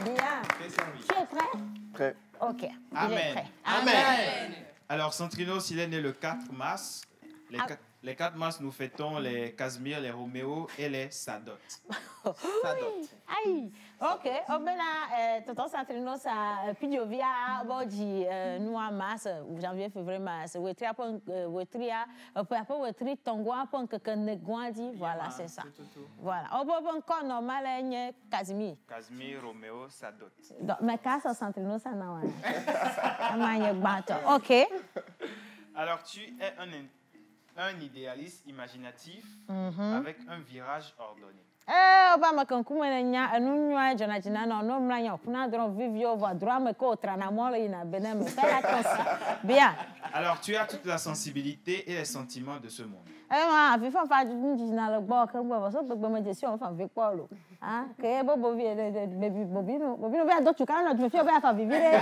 S2: Bien. Tu es prêt?
S11: Prêt.
S2: OK. Il
S4: Amen.
S2: est prêt.
S4: Amen. Alors, Centrinos, il est né le 4 mars. Les 4 mars, nous fêtons les Casimir, les Roméo et les Sadot.
S2: Aïe. OK. Oh, ben là, tonton Centrinos a Pidiovia, Bodji, nous en mars, janvier, février, mars. Wetria, après Wetri, Tongoa, Ponkeneguandi. Voilà, c'est ça. Voilà. Oh, bon, encore normal, Casimir.
S4: Casimir, Roméo, Sadot.
S2: Mais quand Centrinos, ça n'a pas. OK.
S4: Alors, tu es un idéaliste imaginatif avec un virage ordonné.
S2: Obama kan kuma nya anunwa Jonathan no no mranya kuna dron vivio va droit me ko trana mole ina benem faire attention. Bien.
S4: Alors tu as toute la sensibilité et les sentiments de ce monde.
S2: Ma fi fa na le gbo kan gbo so gbogbo me jesi on fa vi polo. Hein que bobo vi bobino va do tu kan no tu fi ba fa vivre.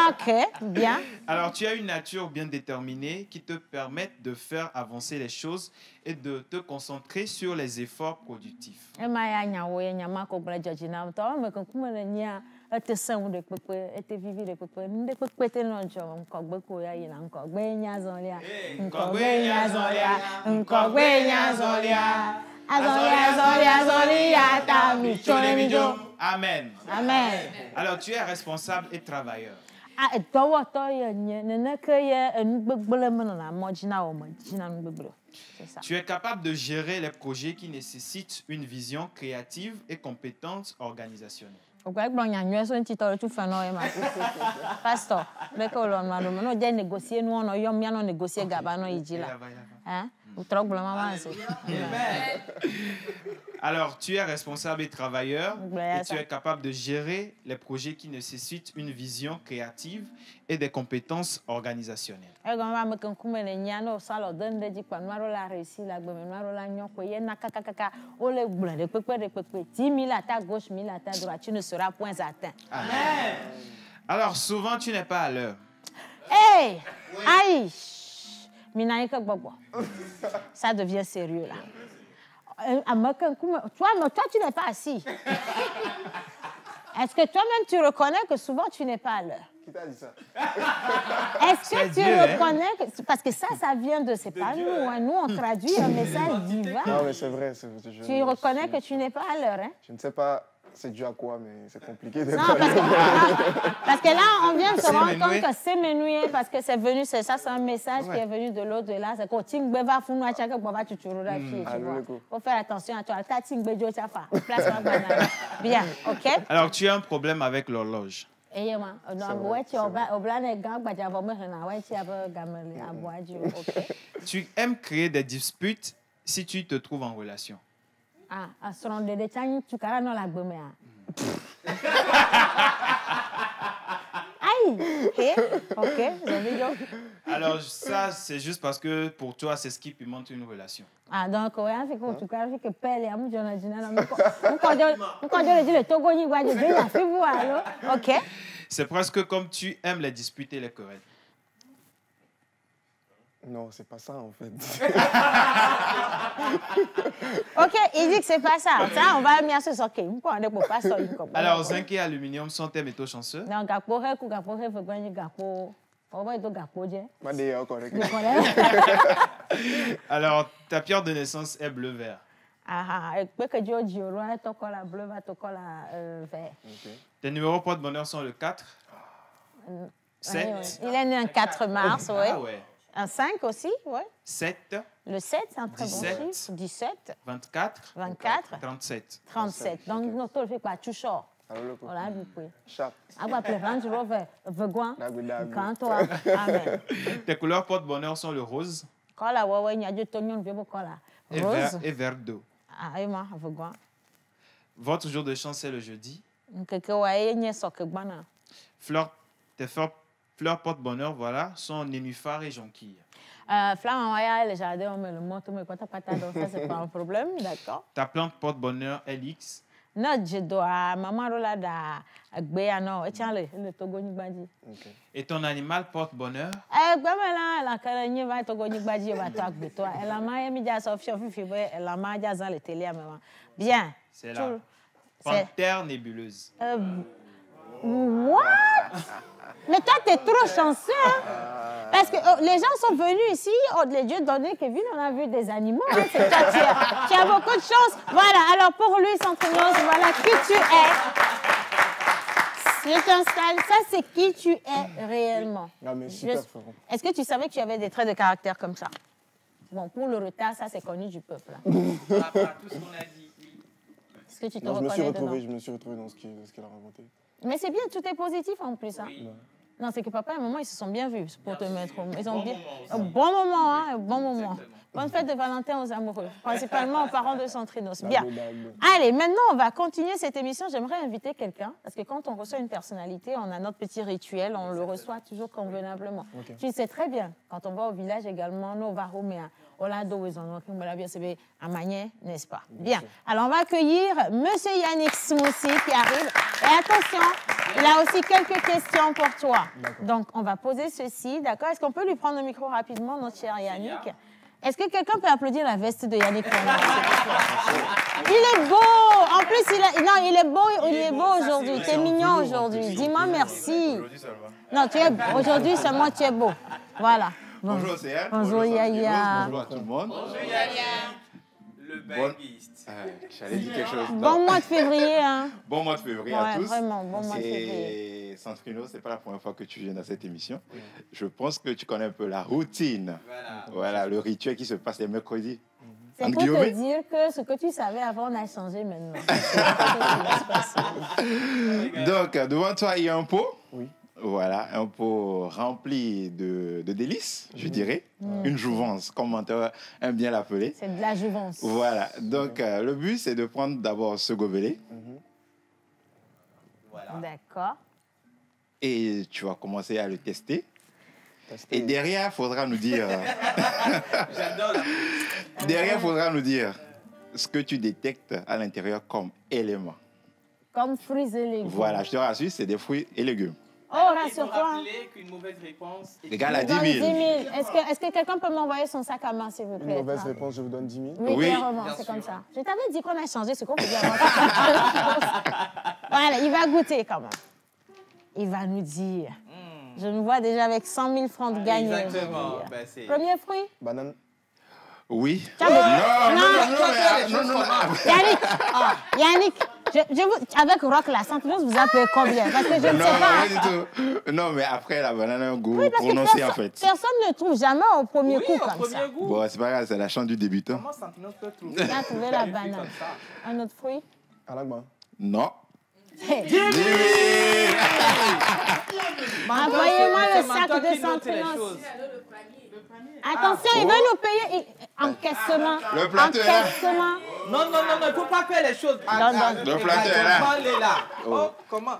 S2: OK, bien.
S4: Alors tu as une nature bien déterminée qui te permet de faire avancer les choses et de te concentrer sur les efforts productifs.
S2: Ma nya wo nya ma ko bla jajina to me kan kuma nya ate san de pepe ete vivi de pepe nde pepe te no jo nko gbe ko ya ina nko gbe nya zonlia nko gbe nya zonlia nko gbe nya zonlia azolia ta mi chole mi jo.
S4: Amen.
S2: Amen.
S4: Alors tu es responsable et travailleur.
S2: Ah to to ye ne ke ye ngbele me na mo jina o mo jina ngbele.
S4: Tu es capable de gérer les projets qui nécessitent une vision créative et compétence organisationnelle.
S2: Pastor, négocier nous on yom ya no négocier gabano ijila. Hein?
S4: Alors, tu es responsable et travailleur et tu es capable de gérer les projets qui nécessitent une vision créative et des compétences organisationnelles.
S2: Amen.
S4: Alors, souvent, tu n'es pas à l'heure.
S2: Hey! Aïe! Ça devient sérieux là. Toi, tu n'es pas assis. Est-ce que toi-même tu reconnais que souvent tu n'es pas à l'heure?
S11: Qui t'a dit ça?
S2: Est-ce que tu reconnais que... Parce que ça vient de... C'est pas nous. Hein. Nous, on traduit un message divin.
S11: Non, mais c'est vrai.
S2: Tu reconnais que tu n'es pas à l'heure, hein?
S11: Je ne sais pas c'est dû à quoi, mais c'est compliqué de
S2: parce que là, on vient de se rendre compte que c'est menoué, parce que c'est venu, c'est un message qui est venu de l'au-delà. C'est qu'on t'ingbe va fou noa chaka pour va tu tu vois. Faut faire attention à toi. Ta t'ingbe jo chafa. Place ma banane. Bien, OK?
S4: Alors, tu as un problème avec l'horloge. Tu aimes créer des disputes si tu te trouves en relation. Alors ça, c'est juste parce que pour toi, c'est ce qui pimente une relation.
S2: Donc,
S4: c'est presque comme tu aimes les disputes et les querelles.
S11: Non, c'est pas ça en fait.
S2: OK, il dit que c'est pas ça. Ça, on va mettre ce OK.
S4: Alors, zinc et aluminium sont tes métaux chanceux.
S2: Non,
S4: alors, ta pierre de naissance est bleu-vert. Tes numéros porte-bonheur sont le 4, 7.
S2: Il est né le 4 mars, oui.
S4: Ah ouais.
S2: Un 5 aussi, oui.
S4: 7.
S2: Le 7, c'est un très
S4: 17,
S2: bon chiffre. 17.
S4: 24.
S2: 24.
S4: 37.
S2: 37. Donc, nous avons fait quoi? Tu sors. Voilà, vous pouvez.
S11: Chat.
S2: Après, Range Rover, Vegouin, quand toi. Amen.
S4: Tes couleurs porte-bonheur sont le rose
S2: Quand la Huawei, il y a du tonnion, je veux là. Rose.
S4: et vert d'eau.
S2: Ah, et moi, Vegouin.
S4: Votre jour de chance, c'est le jeudi.
S2: Quelque ouais, il y a ça que bana.
S4: Tes fleurs porte-bonheur, voilà, sont nénuphar et jonquille.
S2: Flamme en le jardin, on met le moto, mais quand t'as pas ta donc ça, c'est pas un problème, d'accord?
S4: Ta plante porte-bonheur LX.
S2: Non, je dois, maman, là, à non, et tiens, le Togo Nibadi.
S4: Et ton animal porte-bonheur?
S2: Eh, comme elle a carrément va Togo Nibadi, va toi, toi. Elle a maillé, mais déjà, sauf si elle a maillé dans le télé, maman. Bien.
S4: C'est la panthère nébuleuse.
S2: What? Mais toi, t'es trop chanceux, hein? Parce que les gens sont venus ici, les dieux donné Kevin, on a vu des animaux. Hein, c'est toi, tu as beaucoup de chance. Voilà, alors pour lui, Centrinos, voilà qui tu es. Je t'installe, ça c'est qui tu es réellement.
S11: Non, mais super,
S2: Est-ce que tu savais que tu avais des traits de caractère comme ça? Bon, pour le retard, ça c'est connu du peuple. Hein.
S3: Après tout ce qu'on a dit, oui.
S2: Est-ce que tu te
S11: non,
S2: reconnais dedans?
S11: Je me suis retrouvé dans ce qu'elle a raconté.
S2: Mais c'est bien, tout est positif en plus. Hein.
S3: Oui.
S2: Non, c'est que papa et maman, ils se sont bien vus pour te mettre. Ils ont bien. Un bon moment, hein, un bon moment.
S3: Exactement.
S2: Bonne fête de Valentin aux amoureux, principalement aux parents de Centrinos. Bien. Allez, maintenant, on va continuer cette émission. J'aimerais inviter quelqu'un, parce que quand on reçoit une personnalité, on a notre petit rituel, on le reçoit toujours convenablement. Okay. Tu sais très bien, quand on va au village également, nous, on va remettre Orlando, à Magné, n'est-ce pas? Bien. Alors, on va accueillir M. Yannick Smoussi qui arrive. Et attention, il a aussi quelques questions pour toi. Donc, on va poser ceci, d'accord? Est-ce qu'on peut lui prendre le micro rapidement, notre cher Yannick? Est-ce que quelqu'un peut applaudir la veste de Yannick? Il est beau! En plus, il est beau aujourd'hui. Tu es mignon aujourd'hui. Dis-moi merci. Non, tu es aujourd'hui seulement tu es beau. Voilà.
S12: Bonjour Océane.
S2: Bonjour Yaya.
S12: Bonjour à tout le monde.
S3: Bonjour Yaya. Le baguiste.
S12: J'allais dire quelque chose.
S2: Bon mois de février. Hein.
S12: Bon mois de février à tous.
S2: Vraiment, bon mois de février.
S12: Centrinos, ce n'est pas la première fois que tu viens dans cette émission. Oui. Je pense que tu connais un peu la routine. Voilà, le rituel qui se passe les mercredis.
S2: C'est pour te dire que ce que tu savais avant, on a changé maintenant.
S12: Donc, devant toi, il y a un pot.
S11: Oui.
S12: Voilà, un pot rempli de délices, je dirais. Une jouvence, comme on aime bien l'appeler.
S2: C'est de la jouvence.
S12: Voilà, donc le but, c'est de prendre d'abord ce gobelet.
S3: Voilà.
S2: D'accord.
S12: Et tu vas commencer à le tester. Et derrière, il faudra nous dire...
S3: J'adore.
S12: Derrière, il faudra nous dire ce que tu détectes à l'intérieur comme éléments.
S2: Comme fruits et légumes.
S12: Voilà, je te rassure, c'est des fruits et légumes.
S2: Oh, rassure-toi.
S3: Qu'une mauvaise réponse...
S12: Égale à 10 000.
S2: 10 000. Est-ce que quelqu'un peut m'envoyer son sac à main, s'il vous plaît?
S11: Une mauvaise réponse, je vous donne 10 000.
S2: Oui, clairement, c'est comme ça. Je t'avais dit qu'on a changé ce qu'on peut dire. Voilà, il va goûter quand même. Il va nous dire. Je me vois déjà avec 100 000 francs de gagné.
S3: Exactement.
S2: Premier fruit?
S11: Banane.
S12: Oui.
S2: Non. Yannick, avec Rock, la Centrinos, vous appelez combien? Parce que je ne sais pas.
S12: Non, du tout. Non, mais après, la banane a un goût
S2: prononcé,
S12: en fait.
S2: Personne ne trouve jamais au premier coup comme ça.
S12: Bon, c'est pas grave, c'est la chance du débutant.
S3: Comment Centrinos peut trouver?
S2: Il a trouvé la banane. Un autre fruit?
S11: Alagba.
S12: Non.
S2: Envoyez-moi le sac de Centrinos. Attention, il va nous payer encaissement.
S12: Le plateau est là.
S3: Non, il ne faut pas faire les choses.
S12: Le plateau est là.
S3: Oh, comment?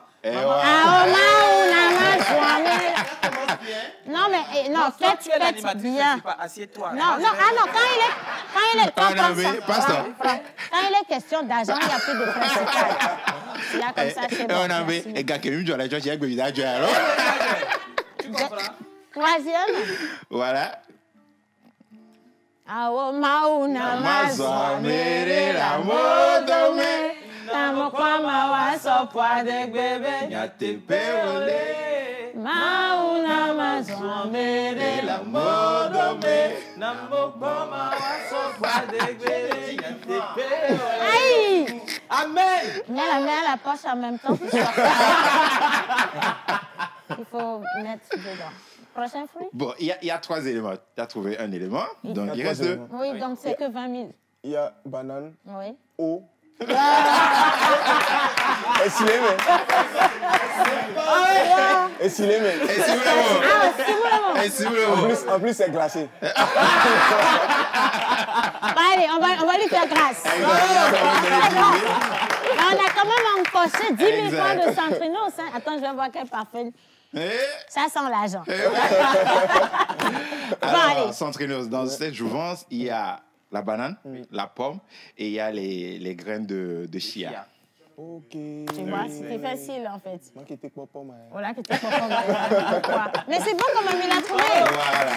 S2: Non, mais non, faites bien.
S3: Assieds-toi.
S2: Non, quand il est question d'argent, il n'y a plus de principal. Là, comme ça, c'est bon.
S12: On a vu, et gars, qui lui, la joie, il y a alors.
S3: Tu comprends?
S2: Troisième.
S12: Voilà.
S2: Awo mauna mazwa mere la modome tamo kwa mawaso pwa de gbebe
S12: nyate peole
S2: mauna mazwa mere la modome
S3: tamo kwa mawaso pwa de gbebe nyate peole.
S2: Aïe!
S3: Amen!
S2: Mets la main à la poche en même temps. qu'il faut mettre dedans. Prochain fruit?
S12: Bon, il y a 3 éléments. Tu as trouvé un élément, donc il reste 2.
S2: Oui, donc c'est que 20 000.
S11: Il y a banane,
S2: Oui.
S11: eau. Et s'il est, Et s'il est, En plus, c'est glacé.
S2: Allez, on va lui faire grâce. On a quand même encoché 10 000 francs de Centrinos. Hein. Attends, je vais voir quel parfum. Ça sent l'argent.
S12: Alors, Centrinos, dans cette jouvence, il y a la banane, la pomme et il y a les graines de chia.
S11: Ok.
S2: Tu vois, c'était facile en fait.
S11: Moi qui étais pas pomme.
S2: Voilà, qui était pas pomme. Mais c'est bon quand même, il a trouvé.
S12: Voilà.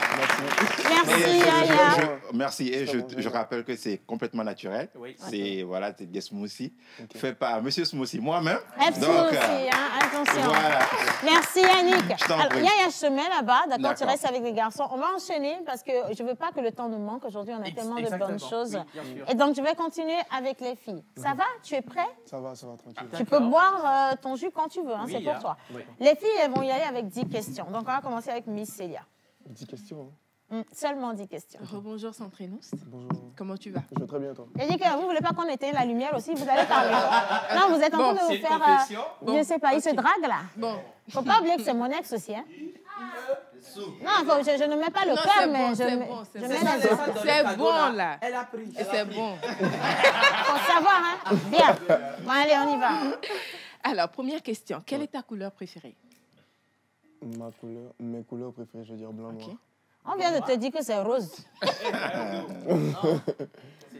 S2: Merci, Yaya.
S12: Merci. Et je rappelle que c'est complètement naturel.
S3: Oui.
S12: C'est des smoothies faits par Monsieur Smoothie, moi-même.
S2: Smoothie, attention.
S12: Voilà.
S2: Merci, Yannick. Alors,
S12: prie.
S2: Yaya chemin là-bas, d'accord, tu
S12: D'accord.
S2: restes avec les garçons. On va enchaîner parce que je ne veux pas que le temps nous manque. Aujourd'hui, on a tellement de bonnes choses.
S3: Oui, bien sûr.
S2: Et donc, je vais continuer avec les filles. Ça va? Tu es prêt?
S11: Ça va, tranquille.
S2: Tu peux boire ton jus quand tu veux, hein,
S3: Oui,
S2: c'est pour
S3: hein.
S2: toi.
S3: Oui.
S2: Les filles, elles vont y aller avec 10 questions. Donc, on va commencer avec Miss Célia.
S11: 10 questions.
S2: Seulement 10 questions.
S6: Rebonjour Centrinos.
S11: Bonjour.
S6: Comment tu vas?
S11: Je vais très bien, toi.
S2: J'ai dit que vous ne voulez pas qu'on éteigne la lumière aussi, vous allez parler. Non, vous êtes en train de
S3: c'est
S2: vous
S3: une
S2: faire...
S3: confession.
S2: je ne sais pas, il se drague là.
S6: Bon.
S2: Faut pas oublier que c'est mon ex aussi. Hein. Non, je ne mets pas le
S6: Non,
S2: cœur,
S6: c'est
S2: mais
S6: bon,
S2: je
S6: c'est
S2: mets,
S6: bon,
S2: je
S6: c'est
S2: mets
S6: bon.
S2: les autres.
S6: C'est bon là.
S3: Elle a pris.
S6: C'est bon.
S2: Faut savoir, hein. Bien. Bon, allez, on y va.
S6: Alors, première question. Quelle est ta couleur préférée?
S11: Mes couleurs préférées, je veux dire blanc, noir.
S2: On vient de te dire que c'est rose.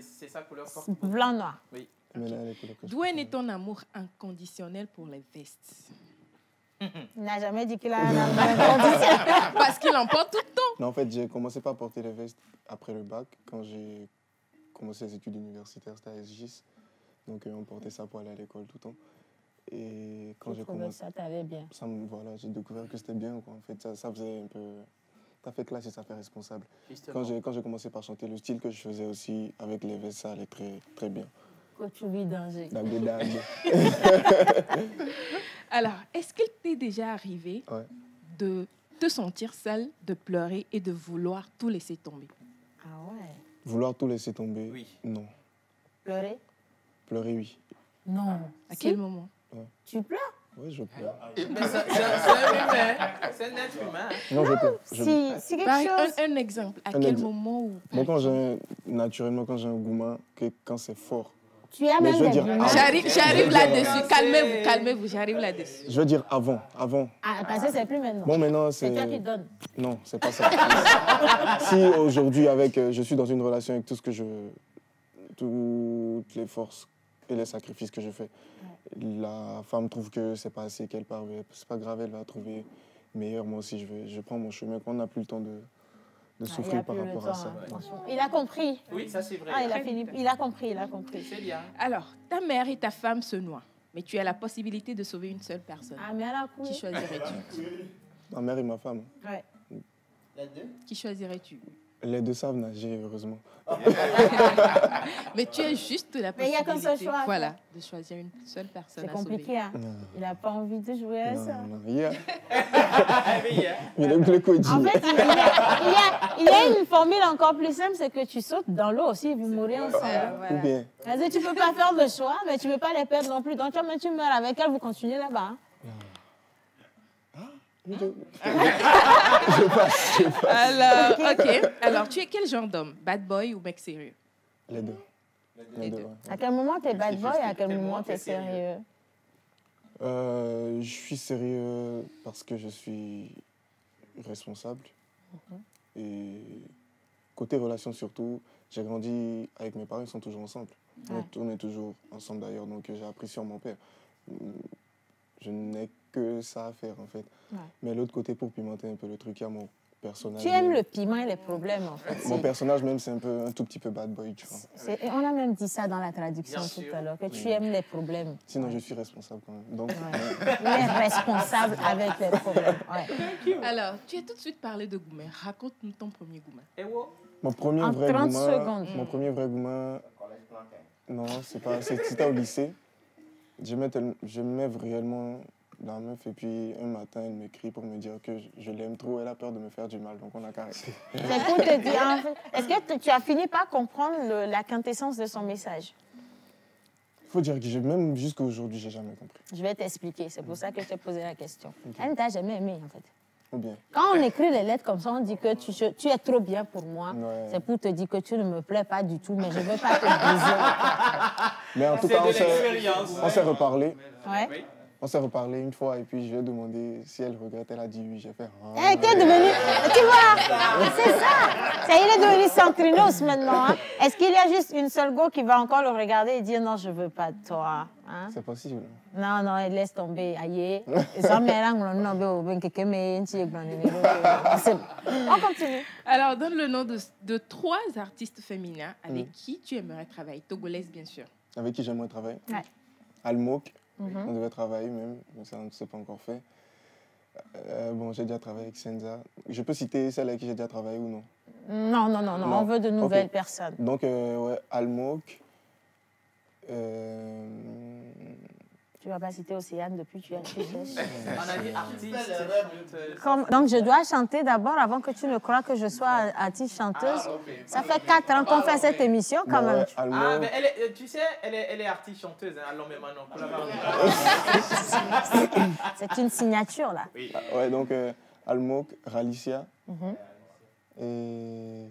S3: C'est sa couleur forte.
S2: Blanc, noir.
S3: Oui.
S11: Mais là, les couleurs que je
S6: D'où est né ton amour inconditionnel pour les vestes?
S2: Il n'a jamais dit qu'il a un amour inconditionnel.
S6: Parce qu'il en porte tout le temps.
S11: Non, en fait, j'ai commencé par porter les vestes après le bac, quand j'ai commencé les études universitaires, c'était à SGIS. Donc, on portait ça pour aller à l'école tout le temps. Et quand j'ai commencé...
S2: ça t'allait bien.
S11: Voilà, j'ai découvert que c'était bien, quoi. En fait, ça faisait un peu... Ça fait classe et ça fait responsable.
S3: Justement.
S11: Quand j'ai commencé par chanter, le style que je faisais aussi avec les vestes, ça allait très, très bien.
S2: Que tu vis danger.
S6: Alors, est-ce qu'il t'est déjà arrivé de te sentir seule, de pleurer et de vouloir tout laisser tomber?
S2: Ah ouais.
S11: Vouloir tout laisser tomber?
S3: Oui.
S11: Non.
S2: Pleurer?
S11: Pleurer, oui.
S2: Non.
S6: À quel moment?
S2: Tu pleures?
S11: Oui, je pleure.
S3: Mais c'est un humain. C'est un être humain.
S11: Non, je pleure.
S2: Si quelque chose...
S6: Un exemple. À quel moment où...
S11: Moi, naturellement, quand j'ai un gourmand, quand c'est fort.
S2: Tu as même des gourmands.
S6: J'arrive là-dessus. Calmez-vous, j'arrive là-dessus.
S11: Je veux dire avant.
S2: Ah, parce que c'est plus maintenant.
S11: Bon, maintenant, c'est...
S2: C'est toi qui donnes.
S11: Non, c'est pas ça. Si aujourd'hui, je suis dans une relation avec tout ce que je veux, toutes les forces et les sacrifices que je fais, la femme trouve que c'est pas assez, qu'elle part, c'est pas grave, elle va trouver meilleur. Moi aussi, je prends mon chemin. Quand on n'a plus le temps de souffrir par rapport à ça.
S2: Il a compris.
S3: Oui, ça c'est vrai.
S2: Ah, il a compris.
S3: C'est bien.
S6: Alors, ta mère et ta femme se noient, mais tu as la possibilité de sauver une seule personne.
S2: Ah, mais elle a coupé.
S6: Qui choisirais-tu?
S11: Ma mère et ma femme.
S2: Ouais.
S10: Les deux?
S6: Qui choisirais-tu?
S11: Les deux savent nager, heureusement.
S6: Mais tu as juste la
S2: Mais il y a
S6: possibilité
S2: qu'un seul choix.
S6: voilà, de choisir une seule personne à sauver.
S2: C'est compliqué, hein? Il n'a pas envie de jouer à ça.
S11: Non, il aime le coaching.
S2: En fait, il y a une formule encore plus simple, c'est que tu sautes dans l'eau aussi, vous mourrez ensemble.
S11: Ou bien.
S2: C'est-à-dire, tu ne peux pas faire de choix, mais tu ne peux pas les perdre non plus. Donc, toi, même tu meurs avec elle, vous continuez là-bas. Hein?
S11: Je passe.
S6: Alors, ok. Alors, tu es quel genre d'homme? Bad boy ou mec sérieux?
S11: Les deux. Les deux, ouais.
S2: À quel moment tu es bad boy et à quel moment tu es sérieux?
S11: Je suis sérieux parce que je suis responsable. Et côté relation surtout, j'ai grandi avec mes parents, ils sont toujours ensemble. On est toujours ensemble d'ailleurs, donc j'ai appris sur mon père. Je n'ai que ça à faire en fait. Mais l'autre côté, pour pimenter un peu le truc, il y a mon personnage.
S2: Tu aimes le piment et les problèmes en fait.
S11: Mon personnage même, c'est un tout petit peu bad boy, tu vois.
S2: Et on a même dit ça dans la traduction tout à l'heure, que tu aimes les problèmes.
S11: Sinon, je suis responsable quand même. Donc,
S2: Il est responsable avec les problèmes.
S6: Alors, tu as tout de suite parlé de gourmet. Raconte-nous ton premier gourmet.
S11: Mon premier
S2: En
S11: vrai
S2: 30
S11: gourmand,
S2: secondes.
S11: Mon premier vrai gourmand, non, c'était au lycée. J'aimais réellement la meuf, et puis un matin, elle m'écrit pour me dire que je l'aime trop, elle a peur de me faire du mal, donc on a arrêté.
S2: C'est pour te dire, en fait, est-ce que tu as fini par comprendre la quintessence de son message?
S11: Il faut dire que même jusqu'à aujourd'hui, je n'ai jamais compris.
S2: Je vais t'expliquer, c'est pour ça que je t'ai posé la question. Okay. Elle ne t'a jamais aimé, en fait.
S11: Ou bien.
S2: Quand on écrit les lettres comme ça, on dit que tu es trop bien pour moi.
S11: Ouais.
S2: C'est pour te dire que tu ne me plais pas du tout, mais je ne veux pas te briser.
S11: Mais en tout cas, on s'est reparlé.
S2: Ouais.
S11: On s'est reparlé une fois et puis je lui ai demandé si elle regrette. Elle a dit oui. J'ai fait.
S2: Elle était devenue. Tu vois, c'est ça. Il est devenu Centrinos maintenant. Hein. Est-ce qu'il y a juste une seule go qui va encore le regarder et dire non, je ne veux pas de toi? Hein?
S11: C'est possible.
S2: Non, non, elle laisse tomber. Aïe. On continue.
S6: Alors, donne le nom de 3 artistes féminins avec qui tu aimerais travailler. Togolaises, bien sûr.
S11: Avec qui j'aimerais travailler?
S2: Ouais.
S11: Almok. On devait travailler même, mais ça ne s'est pas encore fait. Bon, j'ai déjà travaillé avec Senza. Je peux citer celle avec qui j'ai déjà travaillé ou non?
S2: Non, non, non, non. On veut de nouvelles personnes.
S11: Donc, ouais, Almok.
S2: Tu ne vas pas citer Océane depuis que tu as fait.
S3: On a dit artiste.
S2: Donc, je dois chanter d'abord avant que tu ne crois que je sois artiste chanteuse. Ça fait 4 ans qu'on fait cette émission quand même.
S3: Ah, mais tu sais, elle est artiste chanteuse. Hein, alors, mais maintenant,
S2: c'est une signature, là.
S3: Oui.
S11: Ouais, donc, Almok, Ralicia et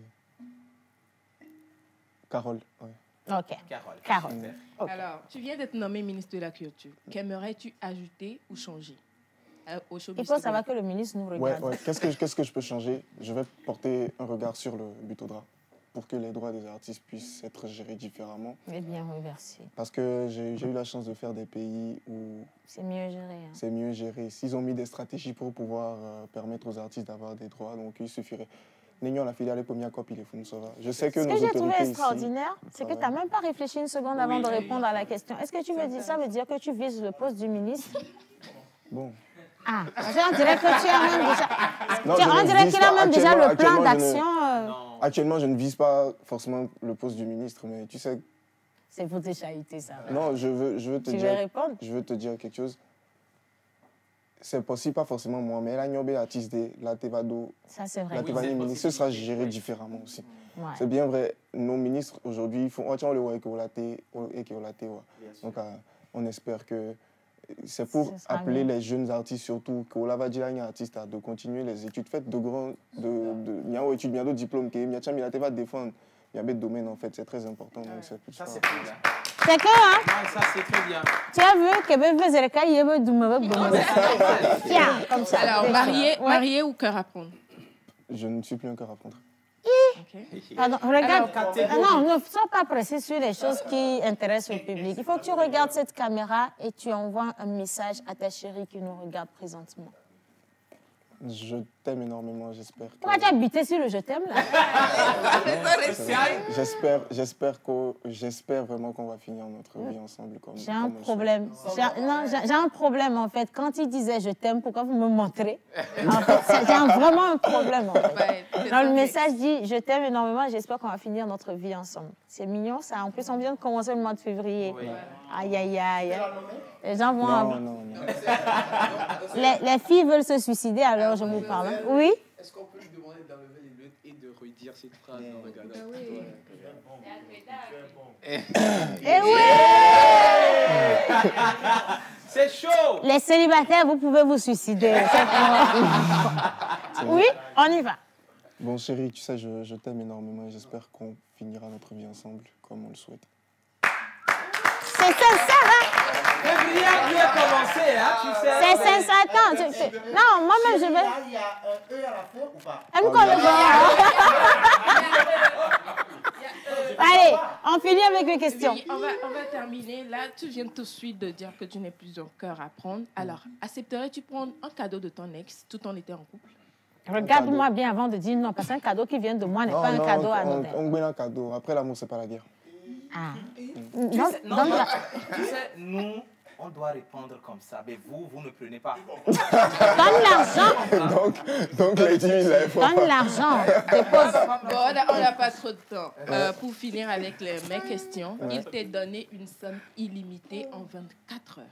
S11: Carole. Ouais.
S2: Ok.
S3: Carole.
S2: Okay.
S6: Alors, tu viens d'être nommé ministre de la Culture. Qu'aimerais-tu ajouter ou changer au showbiz?
S2: Il faut savoir que le ministre nous regarde.
S11: Ouais. Qu'est-ce que je peux changer? Je vais porter un regard sur le Butodrap pour que les droits des artistes puissent être gérés différemment.
S2: Eh bien, oui, merci.
S11: Parce que j'ai eu la chance de faire des pays où...
S2: C'est mieux géré. Hein.
S11: C'est mieux géré. S'ils ont mis des stratégies pour pouvoir permettre aux artistes d'avoir des droits, donc il suffirait... La filiale première copie, les fonds, ça va. Je sais que
S2: ce que j'ai trouvé extraordinaire, c'est que tu n'as même pas réfléchi une seconde avant de répondre à la question. Est-ce que tu veux dire ça veut dire que tu vises le poste du ministre?
S11: Bon.
S2: Ah, on dirait que tu as même déjà... on dirait qu'il a même déjà le plan d'action.
S11: Actuellement, je ne vise pas forcément le poste du ministre, mais tu sais...
S2: C'est pour te chahuter, ça.
S11: Non, je veux te dire...
S2: Tu veux répondre?
S11: Je veux te dire quelque chose. C'est possible, pas forcément moi, mais la Nyobé artiste de la Tevado,
S2: ça c'est vrai.
S11: La Tevani ministre, ce sera géré différemment aussi.
S2: Ouais.
S11: C'est bien vrai, nos ministres aujourd'hui, ils font donc on espère que c'est pour appeler les jeunes artistes surtout, que la va dire à artiste de continuer les études faites il y a études, bien d'autres diplômes, il y a des défendre, il y a des domaines en fait, c'est très important. Donc
S3: ça c'est très bien.
S2: C'est que, hein?
S3: Ça, c'est très bien.
S2: Tu as vu que ben faisait le cas, il y avait du mauvais tiens, comme ça.
S6: Alors, marié ou cœur à prendre?
S11: Je ne suis plus un cœur à prendre.
S2: Okay. Pardon, regarde. Non, ne sois pas précis sur les choses qui intéressent le public. Il faut que tu regardes cette caméra et tu envoies un message à ta chérie qui nous regarde présentement.
S11: Je t'aime énormément, j'espère.
S2: Pourquoi tu as buté sur le je t'aime là?
S11: J'espère vraiment qu'on va finir notre vie ensemble.
S2: J'ai un problème. J'ai un problème en fait. Quand il disait je t'aime, pourquoi vous me montrez? En fait, j'ai vraiment un problème en fait. Alors, le message dit je t'aime énormément et j'espère qu'on va finir notre vie ensemble. C'est mignon ça. En plus, on vient de commencer le mois de février. Oui. Aïe, aïe, aïe. Les gens vont...
S11: Non.
S2: Les filles veulent se suicider, alors je vous parle. Oui?
S13: Est-ce qu'on peut lui demander d'enlever les lunettes et de redire cette phrase en regardant?
S6: Oui.
S2: Eh oui!
S3: C'est chaud!
S2: Les célibataires, vous pouvez vous suicider. Oui, on y va.
S11: Bon, chérie, tu sais, je t'aime énormément et j'espère qu'on finira notre vie ensemble comme on le souhaite.
S2: C'est sincère, hein?
S3: Février a commencé, hein, tu sais.
S2: C'est sincère. Attends, non, moi-même, je vais...
S10: Il y a un E à la fin ou pas?
S2: Allez, on finit avec les questions.
S6: Oui, on va terminer. Là, tu viens tout de suite de dire que tu n'es plus un cœur à prendre. Alors, accepterais-tu prendre un cadeau de ton ex tout en étant en couple?
S2: Regarde-moi bien avant de dire non, parce qu'un cadeau qui vient de moi n'est pas un cadeau anodin.
S11: On met un cadeau. Après l'amour, c'est pas la guerre.
S2: Ah.
S3: Tu sais, nous, on doit répondre comme ça, mais vous ne prenez pas.
S2: Donne l'argent.
S11: Donc les 10 000, il faut...
S2: Donne l'argent. Dépose.
S6: Bon, on n'a pas trop de temps. Pour finir avec mes questions, il t'est donné une somme illimitée en 24 heures.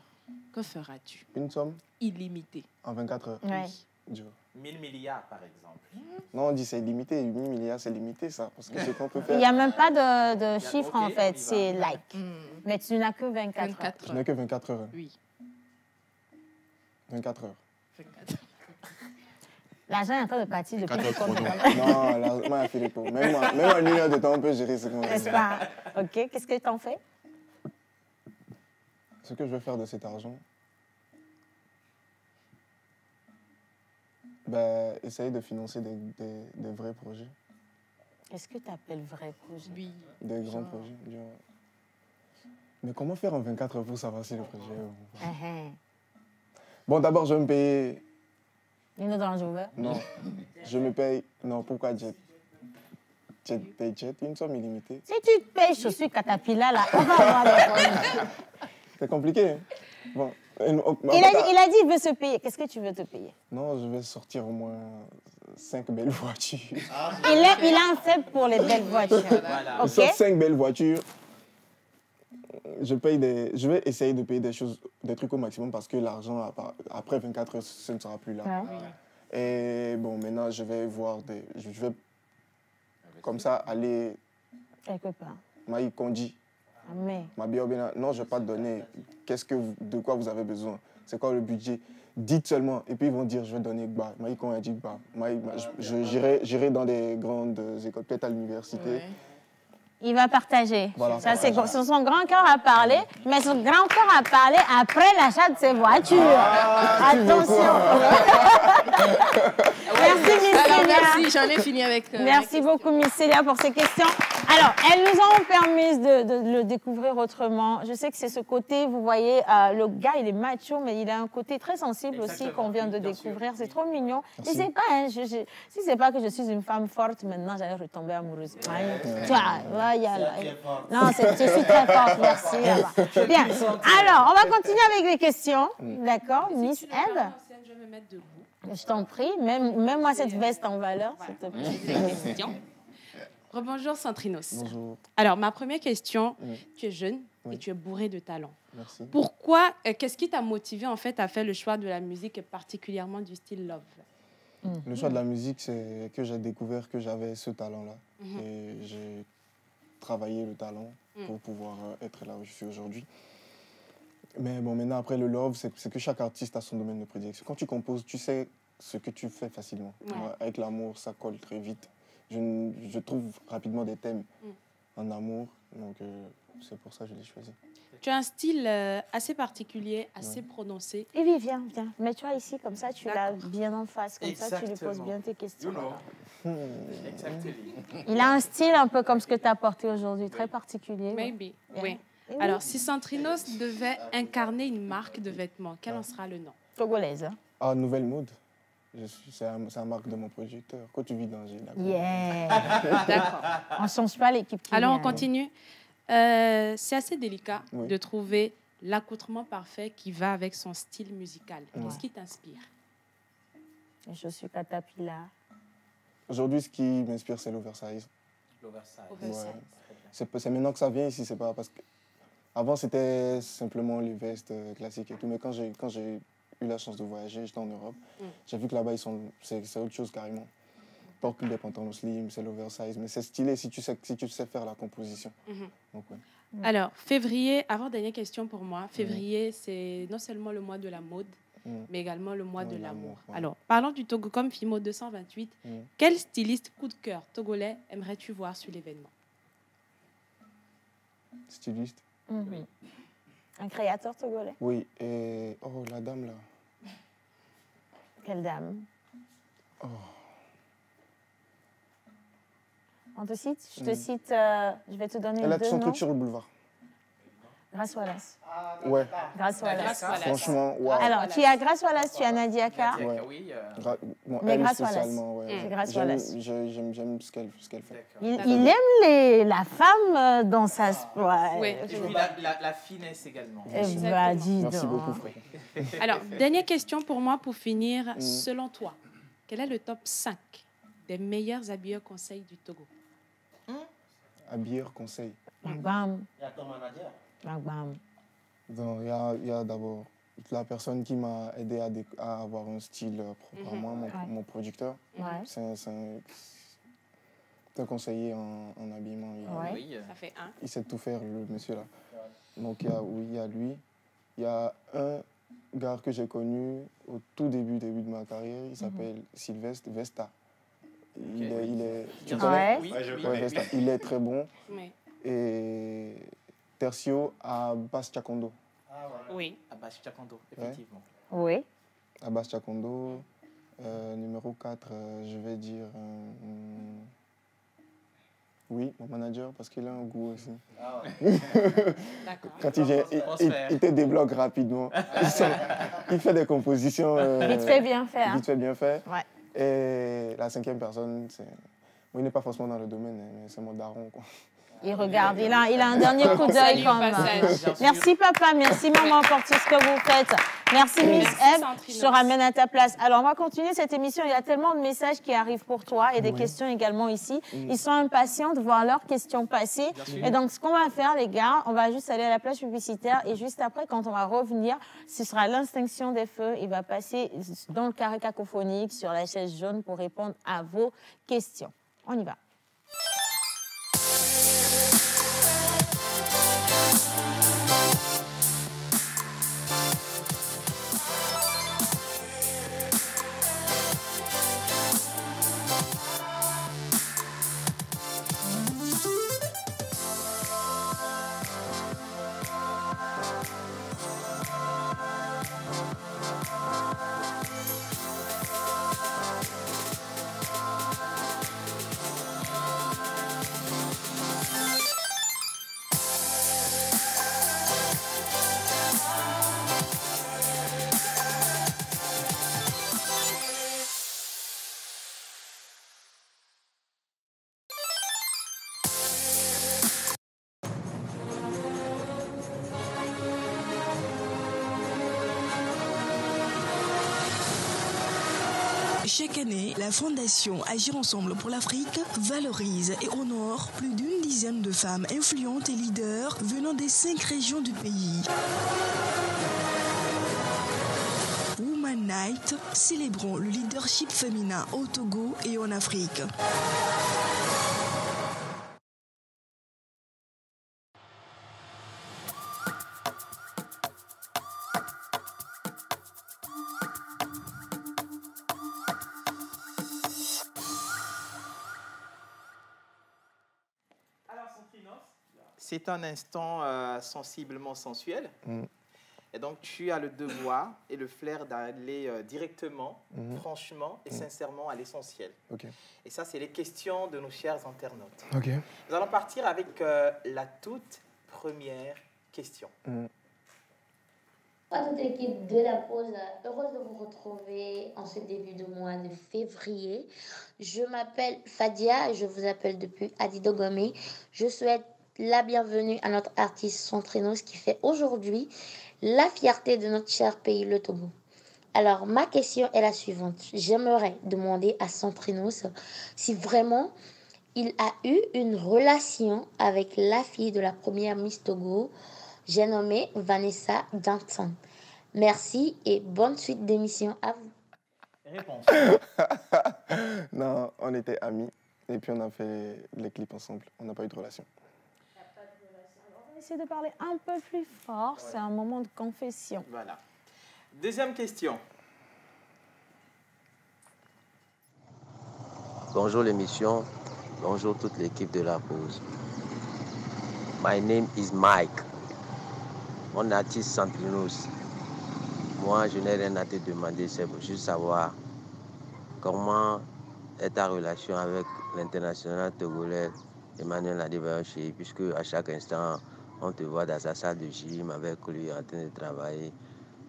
S6: que feras-tu?
S11: Une somme
S6: Illimitée.
S11: en 24 heures.
S2: Ouais.
S11: Dur.
S3: 1000 milliards, par exemple.
S11: Non, on dit c'est limité. 8 milliards, c'est limité, ça. Parce que ce qu'on peut
S2: Il
S11: faire.
S2: n'y a même pas de chiffre,
S3: ok,
S2: en
S3: on y
S2: fait.
S3: va.
S2: C'est like. Mais tu n'as que 24 heures.
S6: 24
S11: Je n'ai que 24 heures.
S6: Oui.
S11: 24 heures.
S6: 24.
S2: L'argent est en train de partir depuis
S8: 4 heures
S2: longtemps.
S8: chrono.
S11: Non, là, moi, il fait les pauvres. Même en 1 heure de temps, on peut gérer ce qu'on veut.
S2: N'est-ce pas? OK. Qu'est-ce que tu en fais?
S11: Ce que je veux faire de cet argent, ben, essayer de financer des vrais projets,
S2: Qu'est-ce que tu appelles vrai projet?
S6: Oui.
S11: des grands projets. Genre. Mais comment faire en 24 heures pour savoir si le projet...
S2: Uh-huh.
S11: Bon, d'abord, je vais me payer...
S2: Une autre Range Rover?
S11: Non, je me paye... Non, pourquoi Jet? Jet, une somme illimitée.
S2: Si tu te payes chaussures Caterpillar, là, on va avoir des problèmes.
S11: C'est compliqué, hein? Bon.
S2: Il a dit qu'il veut se payer. Qu'est-ce que tu veux te payer?
S11: Non, je vais sortir au moins 5 belles voitures.
S2: Il a un faible pour les belles voitures.
S3: Voilà.
S11: Je sors
S2: OK?
S11: 5 belles voitures. Je vais essayer de payer des trucs au maximum parce que l'argent, après 24 heures, ce ne sera plus là.
S2: Ouais.
S11: Et bon, maintenant, je vais voir je vais, comme ça, aller...
S2: Quelque part.
S11: Maï Kondi.
S2: Mais
S11: Non, je ne vais pas te donner de quoi vous avez besoin. C'est quoi le budget? Dites seulement. Et puis ils vont dire, je vais donner Gba. Maï Kon a dit Gba. J'irai dans des grandes écoles, peut-être à l'université.
S6: Ouais.
S2: il va partager.
S11: Voilà,
S2: Ça, c'est son grand cœur à parler, mais son grand cœur à parler après l'achat de ses voitures. Attention. Merci, Miss
S6: Alors,
S2: Célia.
S6: merci, j'en ai fini avec...
S2: Merci beaucoup, Miss Célia, pour ces questions. Alors, elles nous ont permis de le découvrir autrement. Je sais que c'est ce côté, vous voyez, le gars, il est macho, mais il a un côté très sensible aussi qu'on vient de découvrir. C'est trop mignon. Et c'est pas, hein, si c'est pas que je suis une femme forte, maintenant, j'allais retomber amoureuse. Tu vois, non, je suis très forte, merci. Bien. Alors, on va continuer avec les questions. D'accord, Miss Eve?
S7: Je vais me mettre debout.
S2: Je t'en prie, mets-moi cette veste en valeur, s'il te plaît.
S7: Rebonjour Centrinos.
S11: Bonjour.
S7: Alors, ma première question, tu es jeune et tu es bourré de talent.
S11: Merci.
S7: Pourquoi, qu'est-ce qui t'a motivé en fait à faire le choix de la musique et particulièrement du style love?
S11: Le choix de la musique, c'est que j'ai découvert que j'avais ce talent-là. Et j'ai travaillé le talent pour pouvoir être là où je suis aujourd'hui. Mais bon, maintenant, après le love, c'est que chaque artiste a son domaine de prédilection. Quand tu composes, tu sais ce que tu fais facilement.
S7: Ouais.
S11: Avec l'amour, ça colle très vite. Je trouve rapidement des thèmes en amour. Donc, c'est pour ça que je l'ai choisi.
S7: Tu as un style assez particulier, assez prononcé.
S2: Et oui, viens. Mets-toi ici, comme ça, tu l'as bien en face. Comme ça, tu lui poses bien tes questions. Il a un style un peu comme ce que tu as porté aujourd'hui, très particulier.
S7: Maybe, oui.
S2: Et oui.
S7: Alors, si Centrinos devait incarner une marque de vêtements, quel en sera le nom?
S2: Togolaise. Hein?
S11: Ah, Nouvelle Mode. C'est la marque de mon producteur. Quand tu vis dans un...
S2: Yeah.
S7: D'accord.
S2: On ne change pas l'équipe qui
S7: Alors, on
S2: vient.
S7: continue. C'est assez délicat
S11: Oui.
S7: de trouver l'accoutrement parfait qui va avec son style musical. Qu'est-ce qui t'inspire?
S2: Je suis Caterpillar.
S11: Aujourd'hui, ce qui m'inspire, c'est l'oversize.
S3: L'oversize.
S11: Ouais. C'est maintenant que ça vient ici, c'est pas parce que... Avant, c'était simplement les vestes classiques et tout, mais quand j'ai eu la chance de voyager, j'étais en Europe, j'ai vu que là-bas, c'est autre chose carrément. Porte des pantalons slim, c'est l'oversize, mais c'est stylé si tu sais faire la composition. Donc, ouais.
S7: Alors, février, avant-dernière question pour moi. Février, c'est non seulement le mois de la mode, mais également le mois de l'amour.
S11: Ouais.
S7: Alors, parlons du Togo comme Fimo 228. Quel styliste coup de cœur togolais aimerais-tu voir sur l'événement?
S11: Styliste.
S2: Oui. Un créateur togolais.
S11: Oui, et... Oh, la dame, là.
S2: Quelle dame?
S11: Oh.
S2: On te cite? Je te cite, je vais te donner
S11: Elle a
S2: deux
S11: son
S2: noms.
S11: truc sur le boulevard.
S2: Grace Wallace.
S11: Ouais.
S2: Grace Wallace.
S11: Franchement, waouh.
S2: Alors, tu as Grace Wallace, tu as Nadia K.
S11: Ouais.
S3: Oui.
S11: Bon,
S2: Mais
S11: elle
S2: Grace Wallace.
S11: spécialement, ouais.
S2: C'est Grace Wallace.
S11: J'aime ce qu'elle fait.
S2: Il aime la femme dans sa...
S7: Oui.
S3: Et puis la finesse également.
S2: Bah, dis
S11: Merci
S2: donc.
S11: beaucoup, frère.
S7: Alors, dernière question pour moi pour finir. Selon toi, quel est le top 5 des meilleurs habilleurs conseils du Togo?
S11: Habilleur, conseil.
S2: Bam, bam.
S10: Il y a ton manager.
S2: Bam, bam.
S11: Donc, il y a d'abord la personne qui m'a aidé à avoir un style propre à moi, mon producteur. C'est un conseiller en habillement.
S7: Ça fait un.
S11: Il sait tout faire, le monsieur-là. Donc, il y a lui. Il y a un gars que j'ai connu au tout début de ma carrière. Il s'appelle Sylvestre Vesta. Tu connais?
S3: Oui,
S11: Vesta. Il est très bon. Et Tertio à Abbas Chakondo.
S6: Oui.
S3: Abbas Chakondo, effectivement.
S2: Oui.
S11: Abbas Chakondo. Numéro 4, je vais dire... oui, mon manager, parce qu'il a un goût aussi.
S7: D'accord.
S11: Quand il vient, il te débloque rapidement. Il fait des compositions...
S2: vite fait, bien fait.
S11: Vite fait, bien fait.
S2: Ouais.
S11: Et la 5e personne, il n'est pas forcément dans le domaine, mais c'est mon daron, quoi.
S2: Il regarde, il a un dernier coup d'œil quand même. Merci papa, merci maman pour tout ce que vous faites. Merci Miss Eve, je te ramène à ta place. Alors on va continuer cette émission, il y a tellement de messages qui arrivent pour toi et des questions également ici. Ils sont impatients de voir leurs questions passer. Et donc ce qu'on va faire les gars, on va juste aller à la plage publicitaire et juste après quand on va revenir, ce sera l'extinction des feux. Il va passer dans le carré cacophonique sur la chaise jaune pour répondre à vos questions. On y va.
S14: Chaque année, la Fondation Agir Ensemble pour l'Afrique valorise et honore plus d'une dizaine de femmes influentes et leaders venant des 5 régions du pays. Woman Night, célébrons le leadership féminin au Togo et en Afrique.
S3: C'est un instant sensiblement sensuel. Et donc, tu as le devoir et le flair d'aller directement, franchement et sincèrement à l'essentiel. Et ça, c'est les questions de nos chers internautes. Nous allons partir avec la toute première question.
S15: À toute l'équipe de la pause, heureuse de vous retrouver en ce début de mois de février. Je m'appelle Fadia et je vous appelle depuis Adidogomé. Je souhaite la bienvenue à notre artiste Centrinos qui fait aujourd'hui la fierté de notre cher pays, le Togo. Alors, ma question est la suivante. J'aimerais demander à Centrinos si vraiment il a eu une relation avec la fille de la première Miss Togo, j'ai nommé Vanessa Danton. Merci et bonne suite d'émission à vous.
S3: Réponse.
S11: Non, on était amis et puis on a fait les clips ensemble. On n'a pas eu de relation.
S2: On va essayer de parler un peu plus fort. C'est un moment de confession.
S3: Voilà. Deuxième question.
S16: Bonjour l'émission. Bonjour toute l'équipe de la pause. My name is Mike. Mon artiste Centrinos. Moi, je n'ai rien à te demander, c'est juste savoir comment est ta relation avec l'international togolais Emmanuel Adebayoshi, puisque à chaque instant, on te voit dans sa salle de gym avec lui en train de travailler.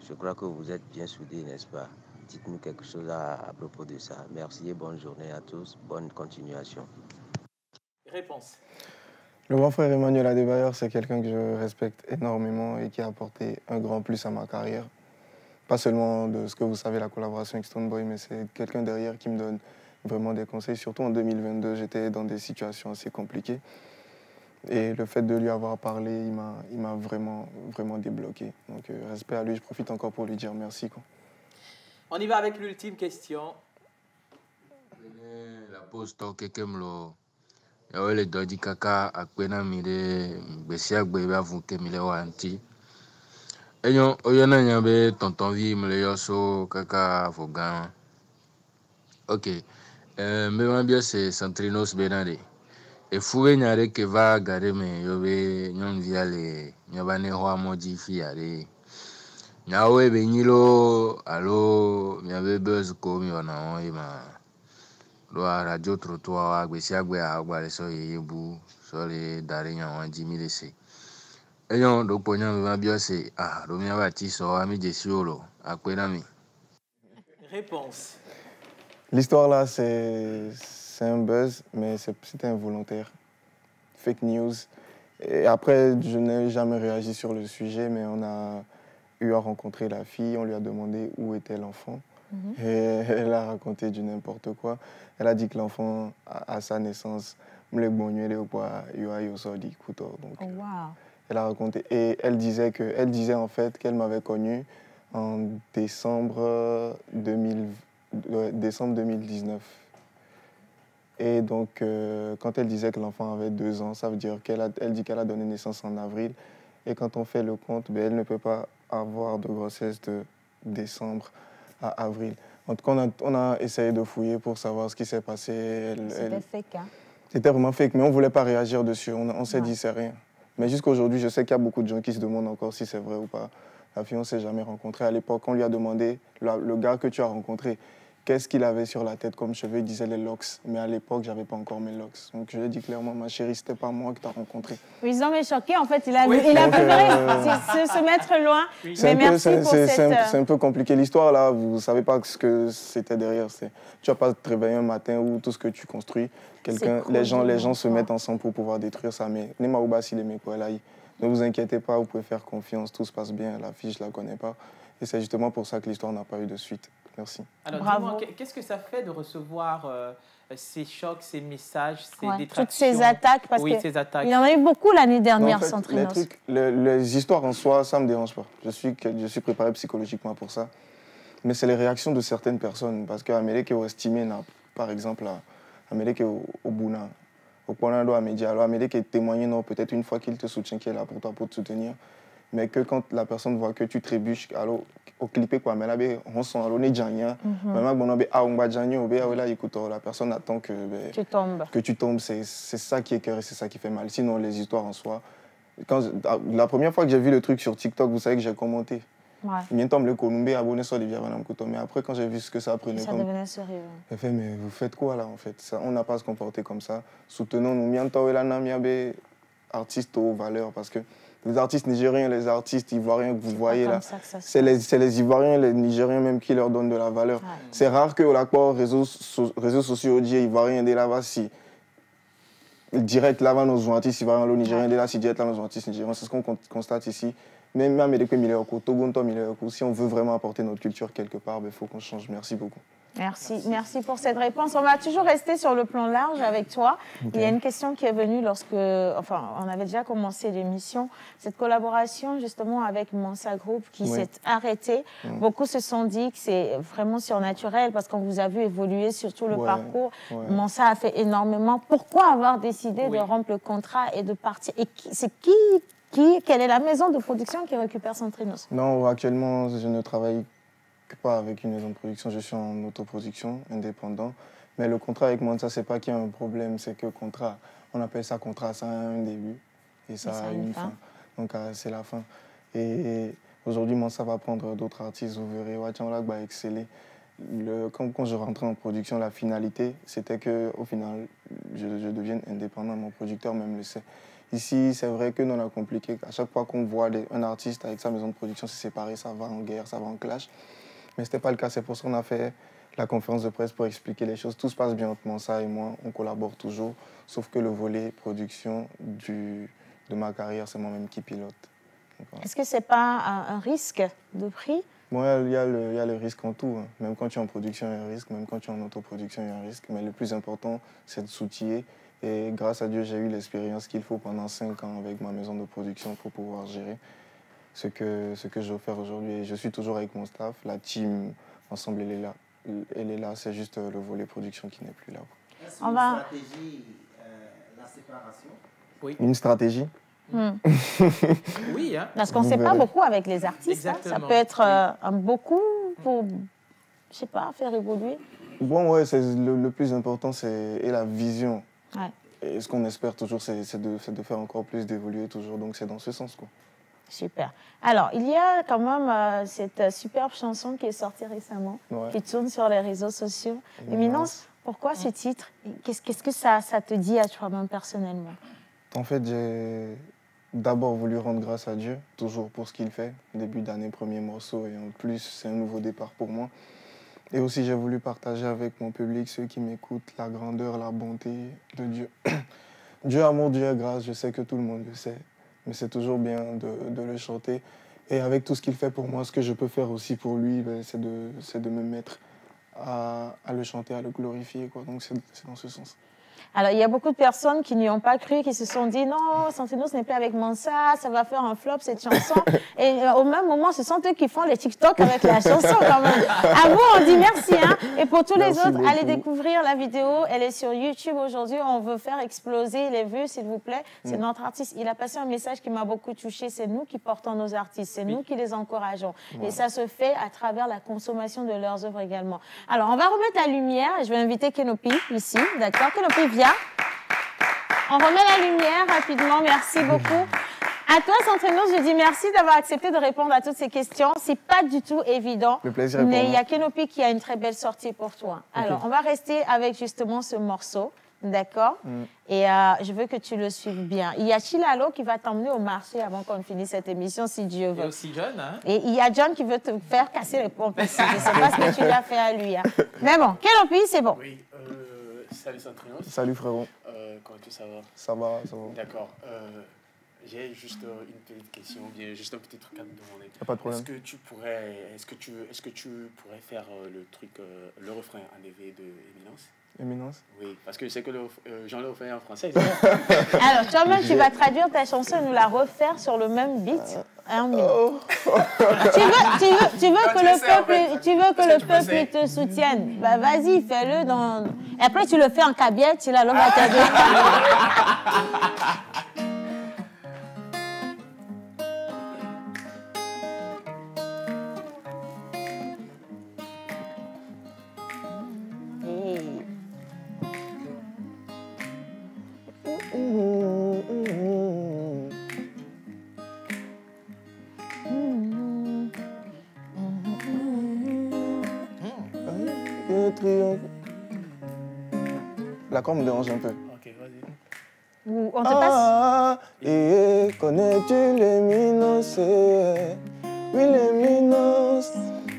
S16: Je crois que vous êtes bien soudés, n'est-ce pas? Dites-nous quelque chose à propos de ça. Merci et bonne journée à tous. Bonne continuation.
S3: Réponse.
S11: Le grand frère Emmanuel Adebayor, c'est quelqu'un que je respecte énormément et qui a apporté un grand plus à ma carrière. Pas seulement de ce que vous savez, la collaboration avec Stoneboy, mais c'est quelqu'un derrière qui me donne vraiment des conseils. Surtout en 2022, j'étais dans des situations assez compliquées. Et le fait de lui avoir parlé, il m'a vraiment débloqué. Donc, respect à lui, je profite encore pour lui dire merci, quoi.
S3: On y va avec l'ultime question.
S17: La pause toke kemlo. Ya le dodi kaka akpena mire besia gbe ba vu kemile wanti. Enyo oyana nyabe tonton vi mle yoso kaka fogan. OK. Me ma bien c'est Centrinos Benade. Et foué nyare ke va gare me yobe nyon via le nyabane ho amoji fiare. Nyawe benyilo alo nyabe buzz ko mi wana on ima. Lo radio trottoir agbesi agbe agba le so yebu so le dare nyan wanji mi lese. Eyon do ponya me ma bien c'est do mi abati so ami jesiolo akpena mi.
S3: Réponse.
S11: L'histoire là, c'est un buzz, mais c'était involontaire. Fake news. Et après, je n'ai jamais réagi sur le sujet, mais on a eu à rencontrer la fille, on lui a demandé où était l'enfant. Et elle a raconté du n'importe quoi. Elle a dit que l'enfant, à sa naissance, elle a raconté. Et elle disait en fait qu'elle m'avait connu en décembre 2019. Et donc, quand elle disait que l'enfant avait 2 ans, ça veut dire elle dit qu'elle a donné naissance en avril. Et quand on fait le compte, elle ne peut pas avoir de grossesse de décembre à avril. En tout cas, on a essayé de fouiller pour savoir ce qui s'est passé.
S2: C'était fake, hein?
S11: C'était vraiment fake, mais on ne voulait pas réagir dessus. On s'est dit, c'est rien. Mais jusqu'à aujourd'hui, je sais qu'il y a beaucoup de gens qui se demandent encore si c'est vrai ou pas. La fille, on ne s'est jamais rencontré. À l'époque, on lui a demandé, le gars que tu as rencontré, qu'est-ce qu'il avait sur la tête comme cheveux? Il disait les locks. Mais à l'époque, je n'avais pas encore mes locks. Donc je lui ai dit clairement, ma chérie, ce n'était pas moi que tu as rencontré.
S2: Oui, ils ont été choqués. En fait, il a préféré se mettre loin.
S11: Oui.
S2: Mais merci pour cette...
S11: C'est un peu compliqué. L'histoire, là, vous ne savez pas ce que c'était derrière. Tu vas pas te réveiller un matin où tout ce que tu construis, les gens se mettent ensemble pour pouvoir détruire ça. Mais ne vous inquiétez pas, vous pouvez faire confiance. Tout se passe bien. La fille, je ne la connais pas. Et c'est justement pour ça que l'histoire n'a pas eu de suite. Merci.
S3: Alors, dis-moi, qu'est-ce que ça fait de recevoir ces chocs, ces messages, ces détractions?
S2: Toutes ces attaques, parce
S3: ces attaques.
S2: il y en a eu beaucoup l'année dernière,
S11: en fait,
S2: Centrinos.
S11: Les histoires en soi, ça ne me dérange pas. Je suis préparé psychologiquement pour ça. Mais c'est les réactions de certaines personnes. Parce qu'Amérique est estimé, par exemple, Amérique est au Bouna, au Polando à Média. Alors, Amérique est témoigné, peut-être une fois qu'il te soutient, qu'il est là pour toi, pour te soutenir. Mais que quand la personne voit que tu trébuches, alors au clipé quoi, mais là on sent alors les gens, la personne attend que tu tombes, c'est ça qui est cœur et c'est ça qui fait mal. Sinon les histoires en soi, la première fois que j'ai vu le truc sur TikTok, vous savez que j'ai commenté. Mais après quand j'ai vu ce que ça prenait,
S2: ça devenait sérieux.
S11: J'ai fait mais vous faites quoi là en fait? On n'a pas à se comporter comme ça. Soutenons-nous, artistes aux valeurs parce que les artistes nigériens, les artistes ivoiriens que vous voyez là, c'est les Ivoiriens, les Nigériens même qui leur donnent de la valeur. C'est rare que l'accord réseaux sociaux ivoiriens de là-bas, si direct là-bas nos artistes ivoiriens, le Nigérien de là, si direct là nos artistes nigériens, c'est ce qu'on constate ici. Même si on veut vraiment apporter notre culture quelque part, il faut qu'on change. Merci beaucoup.
S2: Merci pour cette réponse. On va toujours rester sur le plan large avec toi. Okay. Il y a une question qui est venue on avait déjà commencé l'émission, cette collaboration justement avec Mansa Group qui s'est arrêtée. Beaucoup se sont dit que c'est vraiment surnaturel parce qu'on vous a vu évoluer sur tout le parcours. Mansa a fait énormément. Pourquoi avoir décidé de rompre le contrat et de partir? Et quelle est la maison de production qui récupère Centrinos?
S11: Non, actuellement, je ne travaille pas avec une maison de production, je suis en autoproduction, indépendant. Mais le contrat avec Mansa, c'est pas qu'il y a un problème, c'est que contrat, on appelle ça contrat, ça a un début et ça a une fin. Donc c'est la fin. Et aujourd'hui, Mansa va prendre d'autres artistes, vous verrez, Wachanolak va exceller. Quand je rentrais en production, la finalité, c'était qu'au final, je devienne indépendant, mon producteur même le sait. Ici, c'est vrai que nous, on a compliqué. À chaque fois qu'on voit un artiste avec sa maison de production se séparer, ça va en guerre, ça va en clash. Mais ce n'était pas le cas, c'est pour ça qu'on a fait la conférence de presse pour expliquer les choses. Tout se passe bien entre Mansa et moi, on collabore toujours, sauf que le volet production de ma carrière, c'est moi-même qui pilote. Voilà.
S2: Est-ce que ce n'est pas un risque de prix?
S11: Bon, il y a le risque en tout. Hein. Même quand tu es en production, il y a un risque. Même quand tu es en autoproduction, il y a un risque. Mais le plus important, c'est de s'outiller Et grâce à Dieu, j'ai eu l'expérience qu'il faut pendant 5 ans avec ma maison de production pour pouvoir gérer ce que j'ai offert aujourd'hui. Et je suis toujours avec mon staff. La team, ensemble, elle est là. Elle est là, c'est juste le volet production qui n'est plus là.
S10: Est-ce une stratégie, la séparation?
S11: Oui. Une stratégie?
S3: Oui, hein.
S2: Parce qu'on ne sait pas beaucoup avec les artistes. Hein. Ça peut être un beaucoup pour, je sais pas, faire évoluer.
S11: Bon, ouais, le plus important, c'est la vision.
S2: Ouais.
S11: Et ce qu'on espère toujours, c'est de faire encore plus, d'évoluer toujours. Donc, c'est dans ce sens, quoi.
S2: Super. Alors, il y a quand même cette superbe chanson qui est sortie récemment, qui tourne sur les réseaux sociaux. Éminence, pourquoi ce titre? Qu'est-ce que ça te dit à toi-même personnellement?
S11: En fait, j'ai d'abord voulu rendre grâce à Dieu, toujours pour ce qu'il fait. Début d'année, premier morceau, et en plus, c'est un nouveau départ pour moi. Et aussi, j'ai voulu partager avec mon public, ceux qui m'écoutent, la grandeur, la bonté de Dieu. Dieu amour, Dieu grâce, je sais que tout le monde le sait. Mais c'est toujours bien de le chanter. Et avec tout ce qu'il fait pour moi, ce que je peux faire aussi pour lui, c'est de me mettre à le chanter, à le glorifier, quoi. Donc c'est dans ce sens.
S2: Alors, il y a beaucoup de personnes qui n'y ont pas cru, qui se sont dit « Non, Santinos n'est plus avec Mansa, ça va faire un flop, cette chanson. » Et au même moment, ce sont eux qui font les TikTok avec la chanson, quand même. À vous, on dit merci. Hein. Et pour tous les autres, allez découvrir la vidéo. Elle est sur YouTube aujourd'hui. On veut faire exploser les vues, s'il vous plaît. C'est notre artiste. Il a passé un message qui m'a beaucoup touchée. C'est nous qui portons nos artistes. C'est nous qui les encourageons. Et ça se fait à travers la consommation de leurs œuvres également. Alors, on va remettre la lumière. Je vais inviter Kenopi ici. D'accord? Kenopi, viens. On remet la lumière rapidement. Merci beaucoup. À toi, Santrinos, je dis merci d'avoir accepté de répondre à toutes ces questions. C'est pas du tout évident.
S11: Le plaisir est pour
S2: mais
S11: moi.
S2: il y a Kenopi qui a une très belle sortie pour toi. Alors, on va rester avec justement ce morceau. D'accord? Et je veux que tu le suives bien. Il y a Chilalo qui va t'emmener au marché avant qu'on finisse cette émission, si Dieu veut.
S3: Et aussi John, hein?
S2: Et il y a John qui veut te faire casser les pompes ici. Je ne sais pas ce que tu lui as fait à lui. Hein. Mais bon, Kenopi, c'est bon.
S13: Oui, salut Santrinos.
S11: Salut frérot.
S13: Comment ça va?
S11: Ça va, ça va.
S13: D'accord. J'ai juste une petite question, bien juste un petit truc à te demander.
S11: Pas de problème.
S13: Est-ce que tu pourrais faire le refrain en éveil de Éminence?
S11: Éminence?
S13: Oui, parce que c'est que Jean le refait en français.
S2: Alors, toi-même, tu vas traduire ta chanson et nous la refaire sur le même beat. Tu veux que le peuple te soutienne. Bah, vas-y, fais-le dans... Et après, tu le fais en cabiette, tu la va t'aider.
S11: L'accord me dérange un peu.
S13: Ok, vas-y.
S2: On te passe.
S11: Et connais-tu l'éminence? Oui, l'éminence.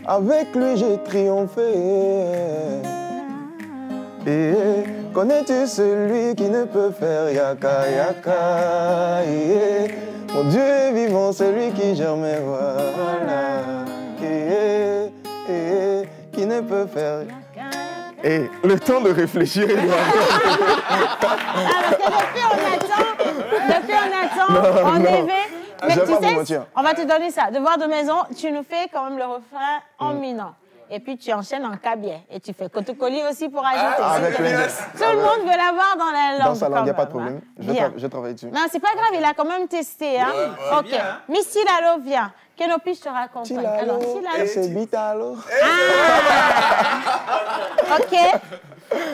S11: Avec lui, j'ai triomphé. Et connais-tu celui qui ne peut faire yaka yaka? Et mon Dieu est vivant, celui qui gère mes voilà. Et qui ne peut faire. Et le temps de réfléchir, il doit.
S2: Alors que depuis on attend, on éveille. Mais tu sais, on va te donner ça. Devoir de maison, tu nous fais quand même le refrain en minant. Et puis tu enchaînes en cabier. Et tu fais Kotokoli aussi pour ajouter.
S11: Avec plaisir.
S2: Tout le monde veut l'avoir dans la langue.
S11: Dans sa langue, il n'y a pas de problème. Je travaille dessus.
S2: Non, c'est pas grave, il a quand même testé. Hein? Ok. Bien, hein? Miss Tilalo, viens. Kenopi, je te raconte.
S11: Tilalo, c'est Bitalo.
S2: Ok.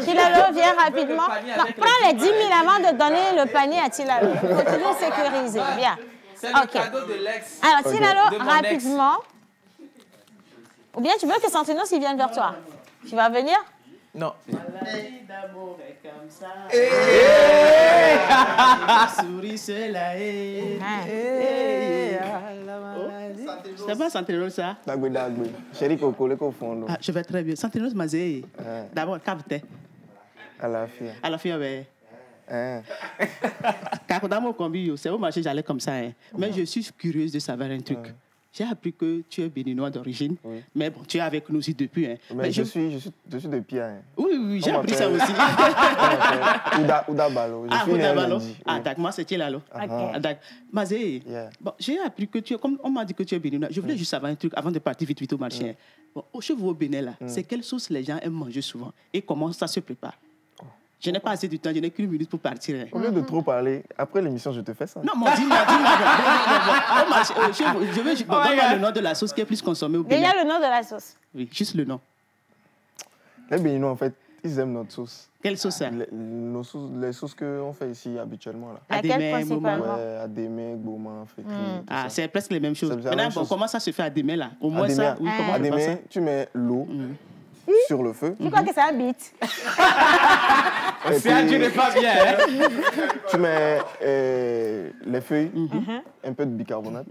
S2: Tilalo, viens rapidement. Non, prends les 10 000 avant de donner le panier à Tilalo. Il faut toujours sécuriser. Bien.
S3: C'est le cadeau de l'ex.
S2: Alors, Tilalo, rapidement. Ou bien tu veux que Santinos il vienne vers toi? Tu vas venir?
S3: Non.
S9: Souris, c'est là. C'est pas Santinos ça?
S11: Chéri Coco, le confondre.
S9: Je vais très bien. Santinos Mazé. D'abord, capte.
S11: À la fille.
S9: À la fille, oui. Quand dans mon combi, c'est au marché, j'allais comme ça. Mais je suis curieuse de savoir un truc. j'ai appris que tu es béninois d'origine, mais bon, tu es avec nous aussi depuis. Hein.
S11: Mais je suis de Pia. Hein.
S9: Oui, j'ai appris ça aussi.
S11: Ouda Balo.
S9: Ouda Balo. Ah, d'accord, moi c'est Lalo. D'accord. Mazé, bon, j'ai appris que tu es, comme on m'a dit que tu es béninois, je voulais juste savoir un truc avant de partir vite au marché. Bon, chez vous au Bénin, là, c'est quelle sauce les gens aiment manger souvent et comment ça se prépare? Je n'ai pas assez de temps, je n'ai qu'une minute pour partir.
S11: Au lieu de trop parler, après l'émission, je te fais ça.
S9: Non, dis-moi. Je veux donner le nom de la sauce qui est plus consommée au Bénin.
S2: Déjà le nom de la sauce.
S9: Oui, juste le nom.
S11: Les Béninois, en fait, ils aiment notre sauce.
S9: Quelle sauce ça?
S11: Les sauces qu'on fait ici habituellement. Là.
S2: Laquelle principalement?
S11: Adémé, Goma, Fécri.
S9: Ah, c'est presque les mêmes choses. Maintenant, bon, comment ça se fait Adémé là? Au moins
S11: Adémé,
S9: ça, oui, comment
S11: Adémé, tu mets l'eau sur le feu.
S2: Tu crois que ça habite?
S3: Tu n'es pas bien.
S11: Tu mets les feuilles, un peu de bicarbonate.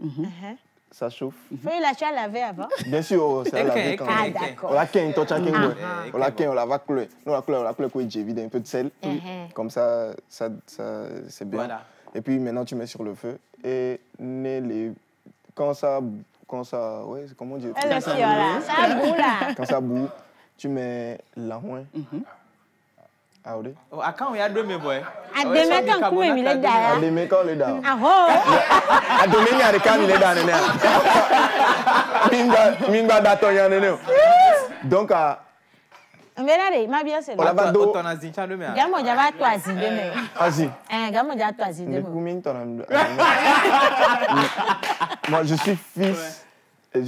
S11: Ça chauffe.
S2: Feuille là, tu as lavé avant?
S11: Bien sûr, c'est à laver quand même.
S2: Ah, d'accord.
S11: On la quenne, on la va clouer. Nous, on la clouer, j'ai vidé un peu de sel. Comme ça c'est bien. Voilà. Et puis maintenant, tu mets sur le feu. Et quand ça, ouais, comment dire?
S2: Ça boue là.
S11: Quand ça boue, tu mets l'ahouin.
S3: À quand il y a deux mes boys?
S2: À demain quand coup il est derrière.
S11: À demain quand il est derrière.
S2: Ah oh.
S11: À demain il y a des quand il est derrière. Minga dato y en a. Donc à
S2: mais là ma bien c'est.
S11: On va do.
S2: Gamo java toi zindeme.
S11: Vas-y.
S2: Gamo java toi zindeme.
S11: Moi je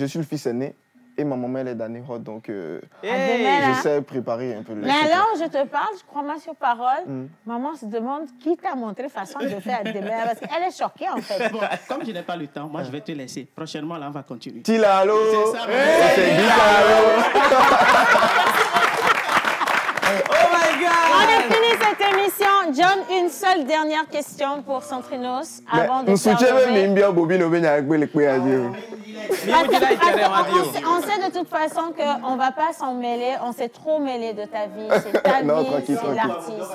S11: suis le fils aîné. Et ma maman, elle est d'Anéhot, donc je sais préparer un peu le lait.
S2: Mais alors, je te parle, je crois moi sur parole, maman se demande qui t'a montré façon de faire à demain, parce qu'elle est choquée en fait.
S9: Bon, comme je n'ai pas le temps, moi je vais te laisser. Prochainement, là, on va continuer.
S11: Tilalo.
S9: C'est ça,
S3: Oh my God!
S2: On a fini cette émission. John, une seule dernière question pour Centrinos avant de faire on sait de toute façon qu'on ne va pas s'en mêler, on s'est trop mêlé de ta vie, c'est ta vie, c'est l'artiste.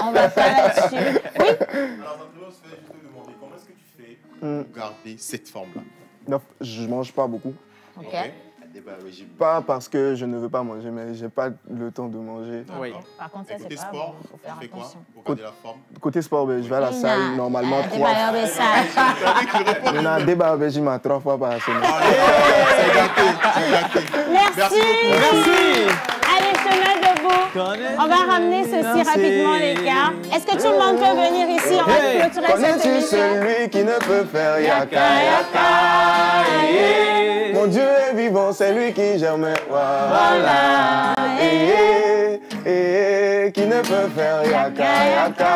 S2: On va pas là-dessus. Oui?
S8: Comment est-ce que tu fais pour garder cette forme-là?
S11: Non, je ne mange pas beaucoup.
S2: Ok.
S11: Pas parce que je ne veux pas manger, mais je n'ai pas le temps de manger.
S2: Oui. Par contre, ça, c'est pas bon. Il faut faire attention.
S11: Côté sport, je vais à la salle normalement 3 fois. Je 3 fois par semaine.
S2: Merci. Allez, chemin debout. On va ramener ceci rapidement, les gars. Est-ce que tout le monde peut venir ici? On va clôturer cette émission.
S11: Celui qui ne peut faire yaka yaka. Mon Dieu est vivant, c'est lui qui germe. Voilà. Qui ne peut faire yaka yaka.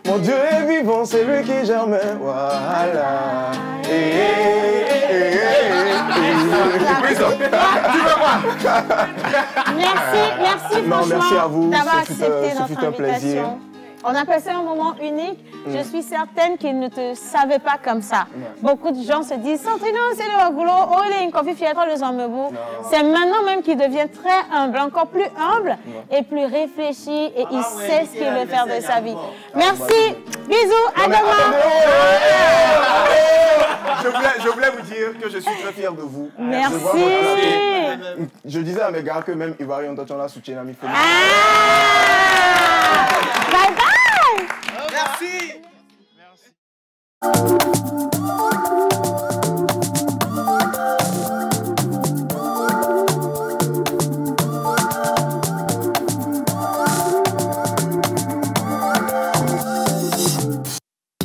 S11: Mon Dieu est vivant, c'est lui qui germe. Voilà.
S2: Merci franchement d'avoir accepté notre invitation. On a passé un moment unique. Je suis certaine qu'ils ne te savaient pas comme ça. Beaucoup de gens se disent, Centrinos, c'est le boulot, oh, il est une confie fièvre, le zambebou. C'est maintenant même qu'il devient très humble, encore plus humble et plus réfléchi et il sait ce qu'il veut faire de sa vie. Merci. Bisous. À demain.
S11: Je voulais vous dire que je suis très fier de vous.
S2: Merci.
S11: Je disais à mes gars que même Ivoirian Tachonla soutient la Mifo.
S2: Bye bye.
S3: Merci.